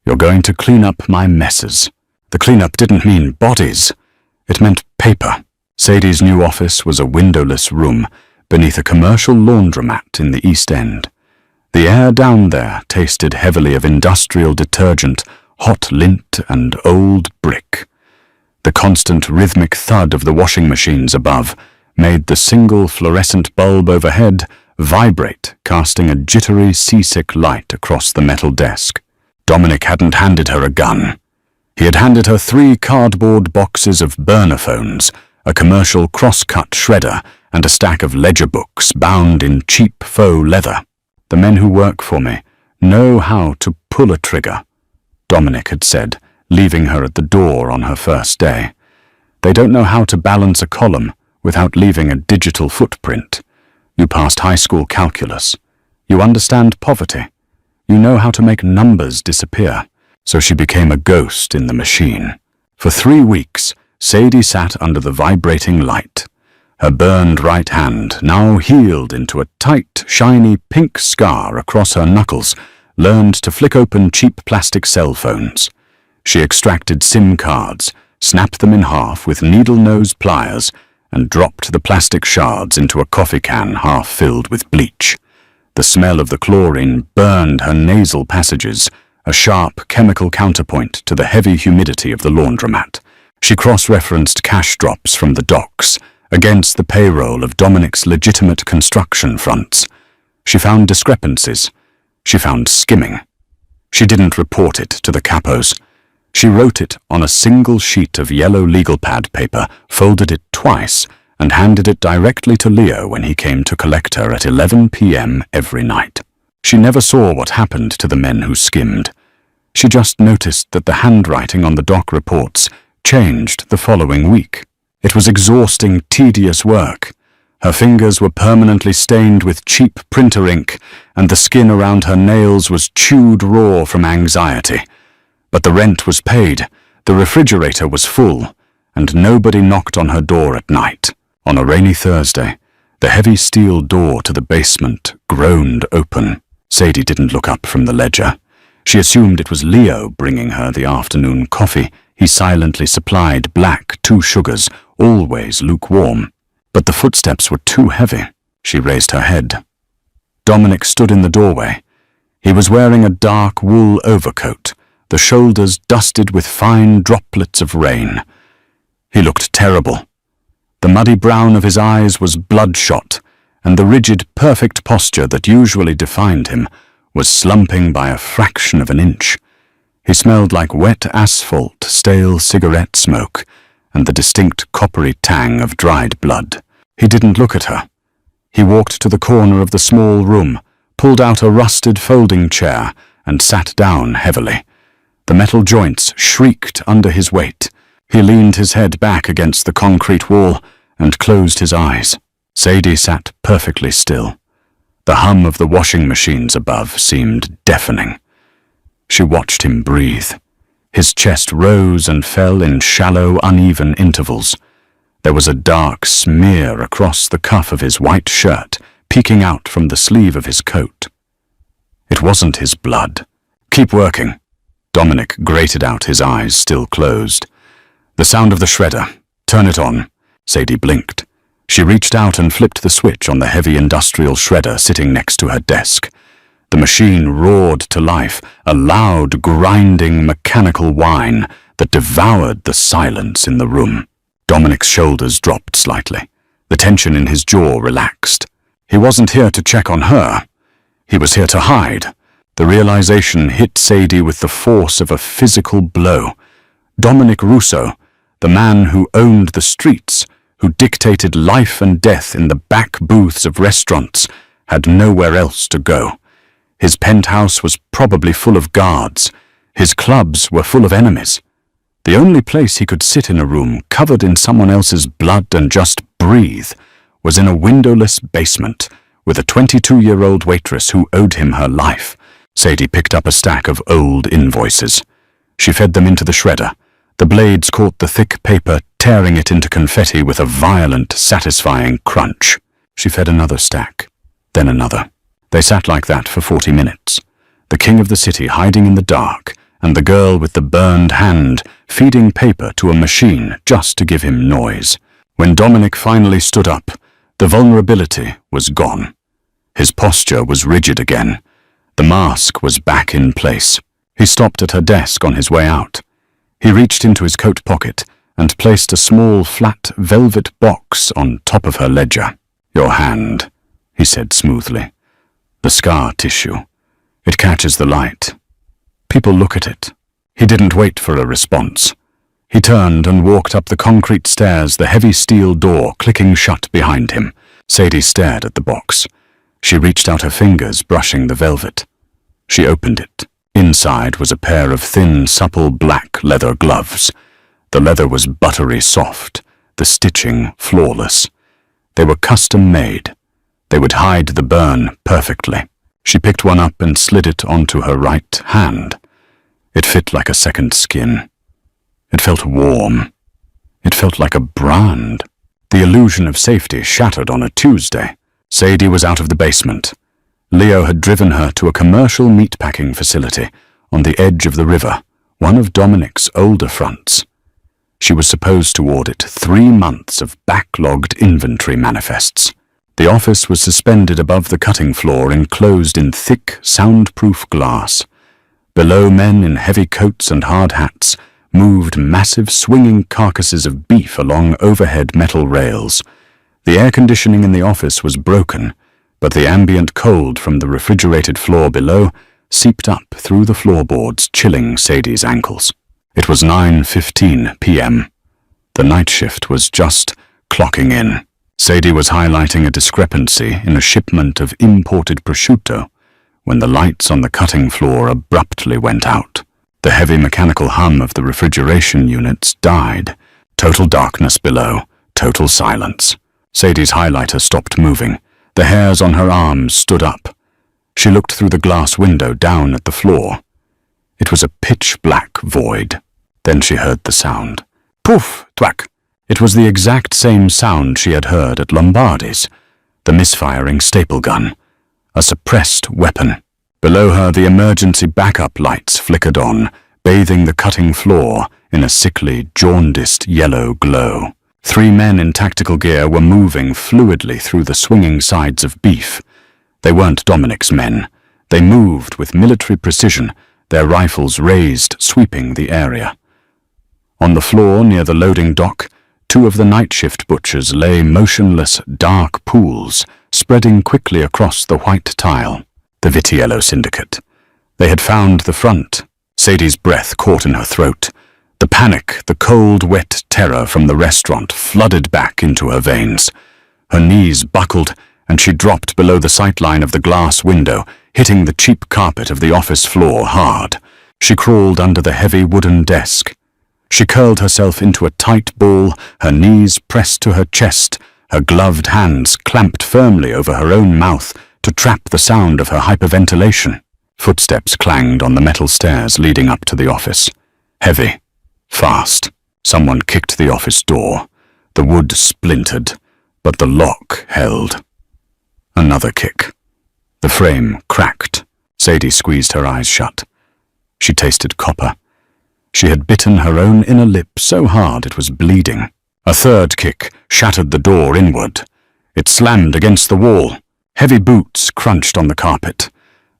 "You're going to clean up my messes." The cleanup didn't mean bodies. It meant paper. Sadie's new office was a windowless room beneath a commercial laundromat in the East End. The air down there tasted heavily of industrial detergent, hot lint, and old brick. The constant rhythmic thud of the washing machines above made the single fluorescent bulb overhead vibrate, casting a jittery, seasick light across the metal desk. Dominic hadn't handed her a gun. He had handed her 3 cardboard boxes of burner phones, a commercial cross-cut shredder, and a stack of ledger books bound in cheap faux leather. "The men who work for me know how to pull a trigger," Dominic had said, leaving her at the door on her first day. "They don't know how to balance a column without leaving a digital footprint. You passed high school calculus. You understand poverty. You know how to make numbers disappear." So she became a ghost in the machine. For 3 weeks, Sadie sat under the vibrating light. Her burned right hand, now healed into a tight, shiny pink scar across her knuckles, learned to flick open cheap plastic cell phones. She extracted SIM cards, snapped them in half with needle-nose pliers, and dropped the plastic shards into a coffee can half filled with bleach. The smell of the chlorine burned her nasal passages, a sharp chemical counterpoint to the heavy humidity of the laundromat. She cross-referenced cash drops from the docks against the payroll of Dominic's legitimate construction fronts. She found discrepancies. She found skimming. She didn't report it to the capos. She wrote it on a single sheet of yellow legal pad paper, folded it twice, and handed it directly to Leo when he came to collect her at 11 p.m. every night. She never saw what happened to the men who skimmed. She just noticed that the handwriting on the doc reports changed the following week. It was exhausting, tedious work. Her fingers were permanently stained with cheap printer ink, and the skin around her nails was chewed raw from anxiety. But the rent was paid, the refrigerator was full, and nobody knocked on her door at night. On a rainy Thursday, the heavy steel door to the basement groaned open. Sadie didn't look up from the ledger. She assumed it was Leo bringing her the afternoon coffee. He silently supplied black 2 sugars, always lukewarm. But the footsteps were too heavy. She raised her head. Dominic stood in the doorway. He was wearing a dark wool overcoat, the shoulders dusted with fine droplets of rain. He looked terrible. The muddy brown of his eyes was bloodshot, and the rigid, perfect posture that usually defined him was slumping by a fraction of an inch. He smelled like wet asphalt, stale cigarette smoke, and the distinct coppery tang of dried blood. He didn't look at her. He walked to the corner of the small room, pulled out a rusted folding chair, and sat down heavily. The metal joints shrieked under his weight. He leaned his head back against the concrete wall and closed his eyes. Sadie sat perfectly still. The hum of the washing machines above seemed deafening. She watched him breathe. His chest rose and fell in shallow, uneven intervals. There was a dark smear across the cuff of his white shirt, peeking out from the sleeve of his coat. It wasn't his blood. "Keep working." Dominic grated out, his eyes still closed. "The sound of the shredder. Turn it on." Sadie blinked. She reached out and flipped the switch on the heavy industrial shredder sitting next to her desk. The machine roared to life, a loud, grinding, mechanical whine that devoured the silence in the room. Dominic's shoulders dropped slightly. The tension in his jaw relaxed. He wasn't here to check on her. He was here to hide. The realization hit Sadie with the force of a physical blow. Dominic Russo, the man who owned the streets, who dictated life and death in the back booths of restaurants, had nowhere else to go. His penthouse was probably full of guards. His clubs were full of enemies. The only place he could sit in a room covered in someone else's blood and just breathe was in a windowless basement with a 22-year-old waitress who owed him her life. Sadie picked up a stack of old invoices. She fed them into the shredder. The blades caught the thick paper, tearing it into confetti with a violent, satisfying crunch. She fed another stack, then another. They sat like that for 40 minutes. The king of the city hiding in the dark, and the girl with the burned hand feeding paper to a machine just to give him noise. When Dominic finally stood up, the vulnerability was gone. His posture was rigid again. The mask was back in place. He stopped at her desk on his way out. He reached into his coat pocket and placed a small, flat, velvet box on top of her ledger. "Your hand," he said smoothly. "The scar tissue. It catches the light. People look at it." He didn't wait for a response. He turned and walked up the concrete stairs, the heavy steel door clicking shut behind him. Sadie stared at the box. She reached out her fingers, brushing the velvet. She opened it. Inside was a pair of thin, supple black leather gloves. The leather was buttery soft, the stitching flawless. They were custom-made. They would hide the burn perfectly. She picked one up and slid it onto her right hand. It fit like a second skin. It felt warm. It felt like a brand. The illusion of safety shattered on a Tuesday. Sadie was out of the basement. Leo had driven her to a commercial meatpacking facility on the edge of the river, one of Dominic's older fronts. She was supposed to audit 3 months of backlogged inventory manifests. The office was suspended above the cutting floor, enclosed in thick, soundproof glass. Below, men in heavy coats and hard hats moved massive swinging carcasses of beef along overhead metal rails. The air conditioning in the office was broken, but the ambient cold from the refrigerated floor below seeped up through the floorboards, chilling Sadie's ankles. It was 9:15 p.m. The night shift was just clocking in. Sadie was highlighting a discrepancy in a shipment of imported prosciutto when the lights on the cutting floor abruptly went out. The heavy mechanical hum of the refrigeration units died. Total darkness below, total silence. Sadie's highlighter stopped moving. The hairs on her arms stood up. She looked through the glass window down at the floor. It was a pitch-black void. Then she heard the sound. Poof! Thwack! It was the exact same sound she had heard at Lombardi's. The misfiring staple gun. A suppressed weapon. Below her, the emergency backup lights flickered on, bathing the cutting floor in a sickly, jaundiced yellow glow. 3 men in tactical gear were moving fluidly through the swinging sides of beef. They weren't Dominic's men. They moved with military precision, their rifles raised, sweeping the area. On the floor near the loading dock, 2 of the night shift butchers lay motionless, dark pools, spreading quickly across the white tile. The Vitiello Syndicate. They had found the front. Sadie's breath caught in her throat. The panic, the cold, wet terror from the restaurant flooded back into her veins. Her knees buckled, and she dropped below the sightline of the glass window, hitting the cheap carpet of the office floor hard. She crawled under the heavy wooden desk. She curled herself into a tight ball, her knees pressed to her chest, her gloved hands clamped firmly over her own mouth to trap the sound of her hyperventilation. Footsteps clanged on the metal stairs leading up to the office. Heavy. Fast. Someone kicked the office door. The wood splintered, but the lock held. Another kick. The frame cracked. Sadie squeezed her eyes shut. She tasted copper. She had bitten her own inner lip so hard it was bleeding. A third kick shattered the door inward. It slammed against the wall. Heavy boots crunched on the carpet.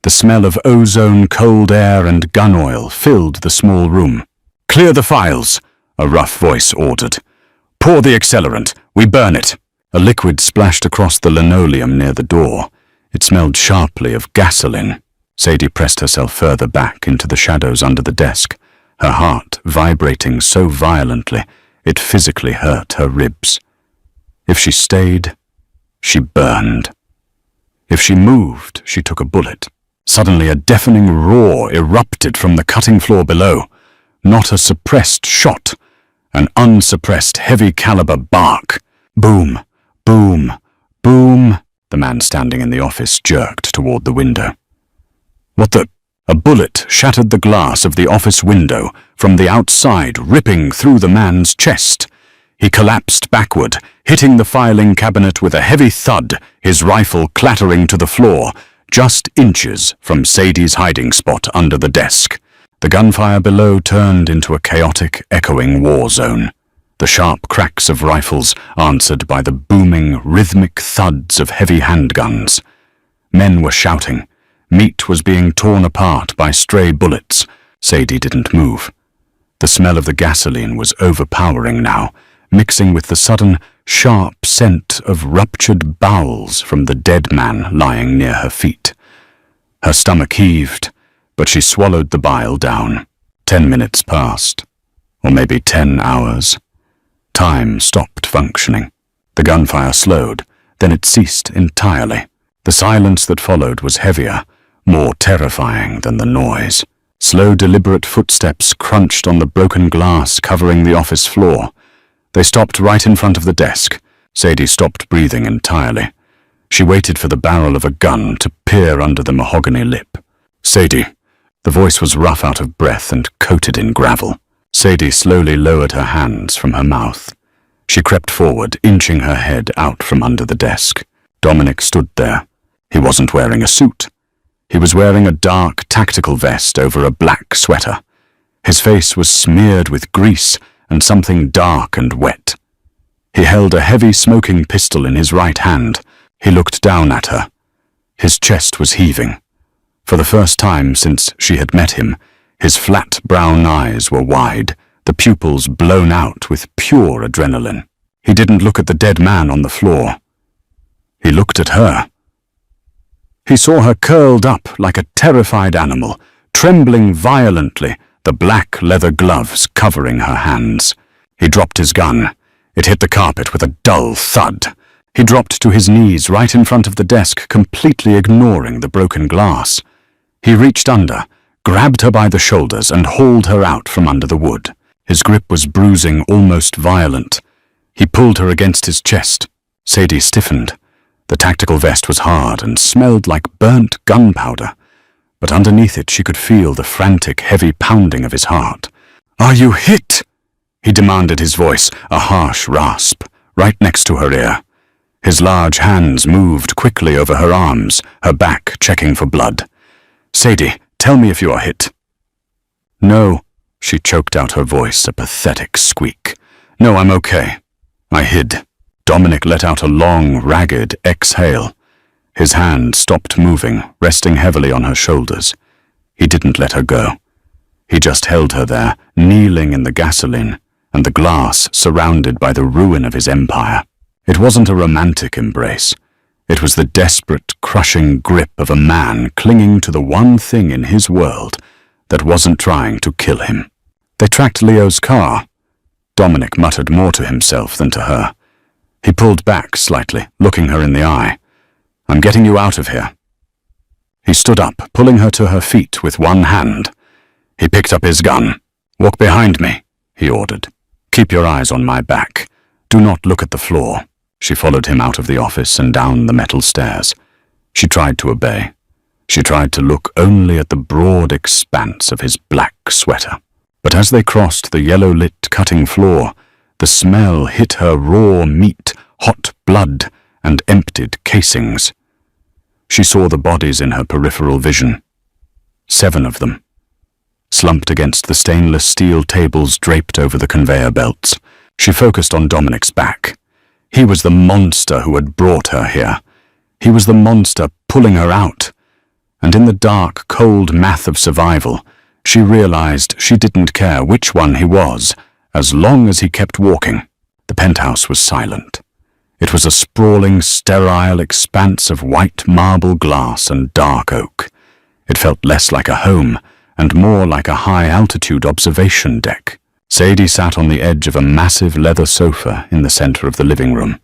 The smell of ozone, cold air, and gun oil filled the small room. "Clear the files," a rough voice ordered. "Pour the accelerant. We burn it." A liquid splashed across the linoleum near the door. It smelled sharply of gasoline. Sadie pressed herself further back into the shadows under the desk, her heart vibrating so violently it physically hurt her ribs. If she stayed, she burned. If she moved, she took a bullet. Suddenly a deafening roar erupted from the cutting floor below. Not a suppressed shot, an unsuppressed heavy-caliber bark. Boom, boom, boom. The man standing in the office jerked toward the window. "What the—" A bullet shattered the glass of the office window from the outside, ripping through the man's chest. He collapsed backward, hitting the filing cabinet with a heavy thud, his rifle clattering to the floor, just inches from Sadie's hiding spot under the desk. The gunfire below turned into a chaotic, echoing war zone. The sharp cracks of rifles answered by the booming, rhythmic thuds of heavy handguns. Men were shouting. Meat was being torn apart by stray bullets. Sadie didn't move. The smell of the gasoline was overpowering now, mixing with the sudden, sharp scent of ruptured bowels from the dead man lying near her feet. Her stomach heaved, but she swallowed the bile down. 10 minutes passed, or maybe 10 hours. Time stopped functioning. The gunfire slowed, then it ceased entirely. The silence that followed was heavier, more terrifying than the noise. Slow, deliberate footsteps crunched on the broken glass covering the office floor. They stopped right in front of the desk. Sadie stopped breathing entirely. She waited for the barrel of a gun to peer under the mahogany lip. "Sadie." The voice was rough out of breath and coated in gravel. Sadie slowly lowered her hands from her mouth. She crept forward, inching her head out from under the desk. Dominic stood there. He wasn't wearing a suit. He was wearing a dark tactical vest over a black sweater. His face was smeared with grease and something dark and wet. He held a heavy smoking pistol in his right hand. He looked down at her. His chest was heaving. For the first time since she had met him, his flat brown eyes were wide, the pupils blown out with pure adrenaline. He didn't look at the dead man on the floor. He looked at her. He saw her curled up like a terrified animal, trembling violently, the black leather gloves covering her hands. He dropped his gun. It hit the carpet with a dull thud. He dropped to his knees right in front of the desk, completely ignoring the broken glass. He reached under, grabbed her by the shoulders, and hauled her out from under the wood. His grip was bruising, almost violent. He pulled her against his chest. Sadie stiffened. The tactical vest was hard and smelled like burnt gunpowder, but underneath it she could feel the frantic, heavy pounding of his heart. "Are you hit?" he demanded, his voice a harsh rasp, right next to her ear. His large hands moved quickly over her arms, her back checking for blood. "Sadie, tell me if you are hit." "No," she choked out, her voice a pathetic squeak. "No, I'm okay." I hid. Dominic let out a long, ragged exhale. His hand stopped moving, resting heavily on her shoulders. He didn't let her go. He just held her there, kneeling in the gasoline, and the glass surrounded by the ruin of his empire. It wasn't a romantic embrace. It was the desperate, crushing grip of a man clinging to the one thing in his world that wasn't trying to kill him. They tracked Leo's car. Dominic muttered more to himself than to her. He pulled back slightly, looking her in the eye. "I'm getting you out of here." He stood up, pulling her to her feet with one hand. He picked up his gun. "Walk behind me," he ordered. "Keep your eyes on my back. Do not look at the floor." She followed him out of the office and down the metal stairs. She tried to obey. She tried to look only at the broad expanse of his black sweater. But as they crossed the yellow-lit cutting floor, the smell hit her raw meat, hot blood, and emptied casings. She saw the bodies in her peripheral vision. 7 of them, slumped against the stainless steel tables draped over the conveyor belts. She focused on Dominic's back. He was the monster who had brought her here. He was the monster pulling her out. And in the dark, cold math of survival, she realized she didn't care which one he was, as long as he kept walking. The penthouse was silent. It was a sprawling, sterile expanse of white marble glass and dark oak. It felt less like a home and more like a high-altitude observation deck. Sadie sat on the edge of a massive leather sofa in the center of the living room.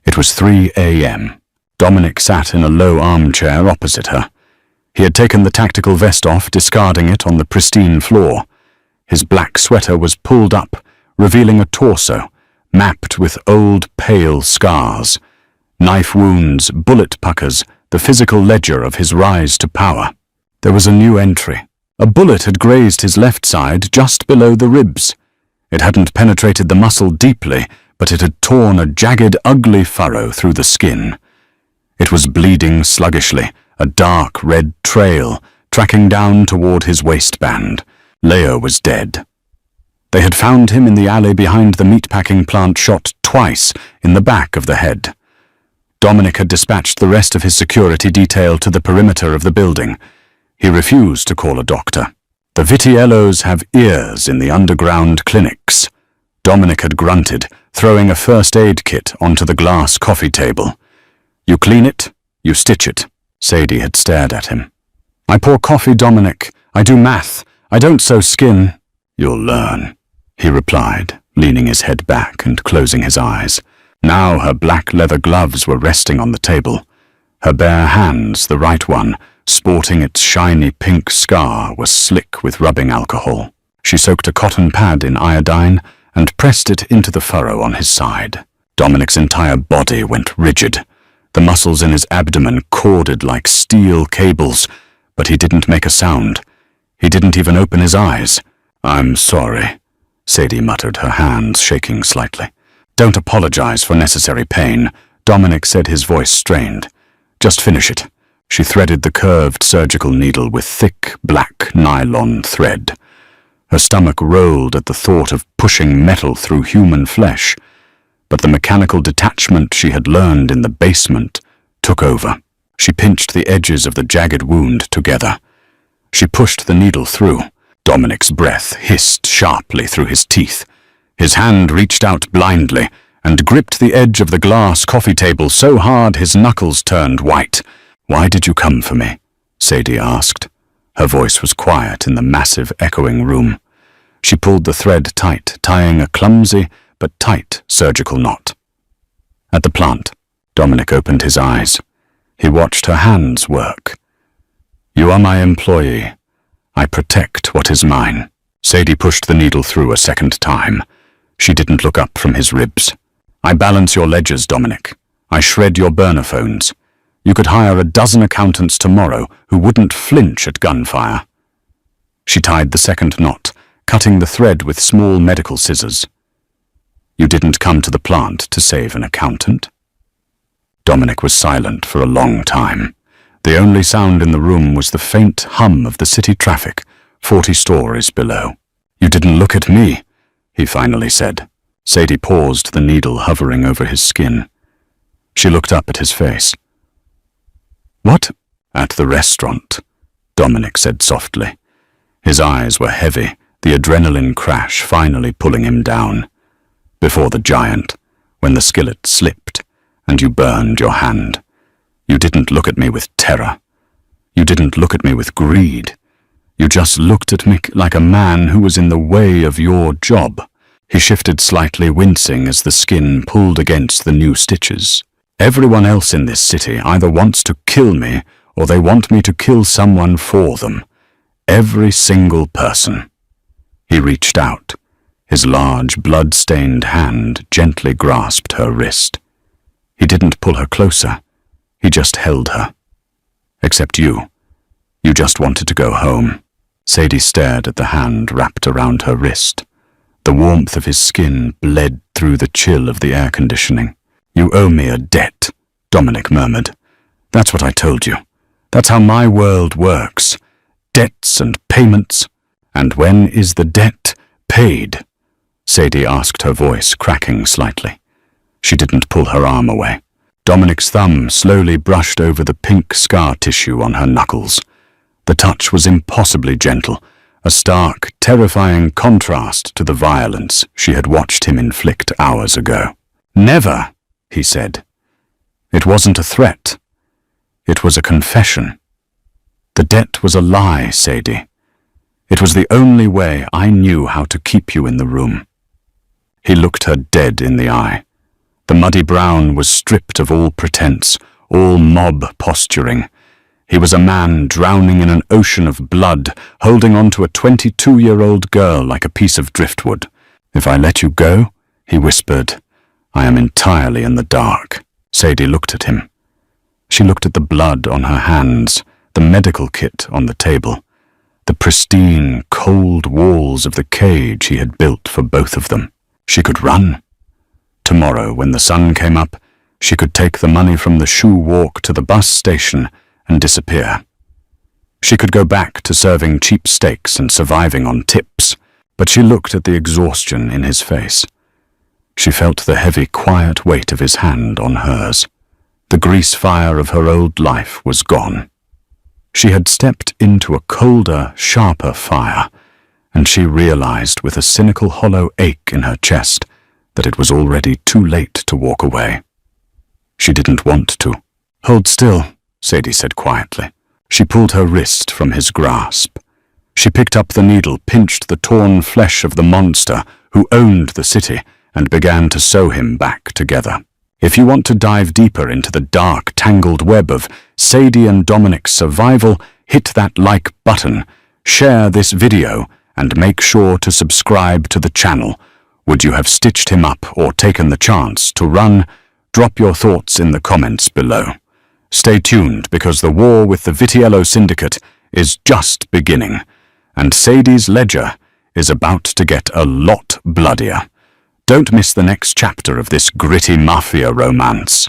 It was 3 a.m. Dominic sat in a low armchair opposite her. He had taken the tactical vest off, discarding it on the pristine floor. His black sweater was pulled up, revealing a torso, mapped with old, pale scars. Knife wounds, bullet puckers, the physical ledger of his rise to power. There was a new entry. A bullet had grazed his left side just below the ribs. It hadn't penetrated the muscle deeply, but it had torn a jagged, ugly furrow through the skin. It was bleeding sluggishly, a dark red trail, tracking down toward his waistband. Leo was dead. They had found him in the alley behind the meatpacking plant, shot twice in the back of the head. Dominic had dispatched the rest of his security detail to the perimeter of the building. He refused to call a doctor. The Vitiellos have ears in the underground clinics. Dominic had grunted, throwing a first aid kit onto the glass coffee table. You clean it, you stitch it. Sadie had stared at him. I pour coffee, Dominic. I do math. I don't sew skin. You'll learn, he replied, leaning his head back and closing his eyes. Now her black leather gloves were resting on the table. Her bare hands, the right one, sporting its shiny pink scar, was slick with rubbing alcohol. She soaked a cotton pad in iodine and pressed it into the furrow on his side. Dominic's entire body went rigid. The muscles in his abdomen corded like steel cables, but he didn't make a sound. He didn't even open his eyes. I'm sorry, Sadie muttered, her hands shaking slightly. Don't apologize for necessary pain, Dominic said, his voice strained. Just finish it. She threaded the curved surgical needle with thick, black nylon thread. Her stomach rolled at the thought of pushing metal through human flesh, but the mechanical detachment she had learned in the basement took over. She pinched the edges of the jagged wound together. She pushed the needle through. Dominic's breath hissed sharply through his teeth. His hand reached out blindly and gripped the edge of the glass coffee table so hard his knuckles turned white. Why did you come for me? Sadie asked. Her voice was quiet in the massive, echoing room. She pulled the thread tight, tying a clumsy but tight surgical knot. At the plant, Dominic opened his eyes. He watched her hands work. You are my employee. I protect what is mine. Sadie pushed the needle through a second time. She didn't look up from his ribs. I balance your ledgers, Dominic. I shred your burner phones. You could hire a dozen accountants tomorrow who wouldn't flinch at gunfire. She tied the second knot, cutting the thread with small medical scissors. You didn't come to the plant to save an accountant? Dominic was silent for a long time. The only sound in the room was the faint hum of the city traffic, 40 stories below. You didn't look at me, he finally said. Sadie paused, the needle hovering over his skin. She looked up at his face. What? At the restaurant, Dominic said softly. His eyes were heavy, the adrenaline crash finally pulling him down. Before the giant, when the skillet slipped, and you burned your hand. You didn't look at me with terror. You didn't look at me with greed. You just looked at me like a man who was in the way of your job. He shifted slightly, wincing as the skin pulled against the new stitches. Everyone else in this city either wants to kill me or they want me to kill someone for them. Every single person. He reached out. His large, blood-stained hand gently grasped her wrist. He didn't pull her closer. He just held her. Except you. You just wanted to go home. Sadie stared at the hand wrapped around her wrist. The warmth of his skin bled through the chill of the air conditioning. You owe me a debt, Dominic murmured. That's what I told you. That's how my world works. Debts and payments. And when is the debt paid? Sadie asked, her voice cracking slightly. She didn't pull her arm away. Dominic's thumb slowly brushed over the pink scar tissue on her knuckles. The touch was impossibly gentle, a stark, terrifying contrast to the violence she had watched him inflict hours ago. "Never," he said. It wasn't a threat. It was a confession. "The debt was a lie, Sadie. It was the only way I knew how to keep you in the room." He looked her dead in the eye. The muddy brown was stripped of all pretense, all mob posturing. He was a man drowning in an ocean of blood, holding on to a 22-year-old girl like a piece of driftwood. "If I let you go," he whispered, "I am entirely in the dark." Sadie looked at him. She looked at the blood on her hands, the medical kit on the table, the pristine, cold walls of the cage he had built for both of them. She could run. Tomorrow, when the sun came up, she could take the money from the shoe walk to the bus station and disappear. She could go back to serving cheap steaks and surviving on tips, but she looked at the exhaustion in his face. She felt the heavy, quiet weight of his hand on hers. The grease fire of her old life was gone. She had stepped into a colder, sharper fire, and she realized with a cynical hollow ache in her chest that it was already too late to walk away. She didn't want to. "Hold still," Sadie said quietly. She pulled her wrist from his grasp. She picked up the needle, pinched the torn flesh of the monster who owned the city, and began to sew him back together. If you want to dive deeper into the dark, tangled web of Sadie and Dominic's survival, hit that like button, share this video, and make sure to subscribe to the channel. Would you have stitched him up or taken the chance to run? Drop your thoughts in the comments below. Stay tuned because the war with the Vitiello Syndicate is just beginning, and Sadie's ledger is about to get a lot bloodier. Don't miss the next chapter of this gritty mafia romance.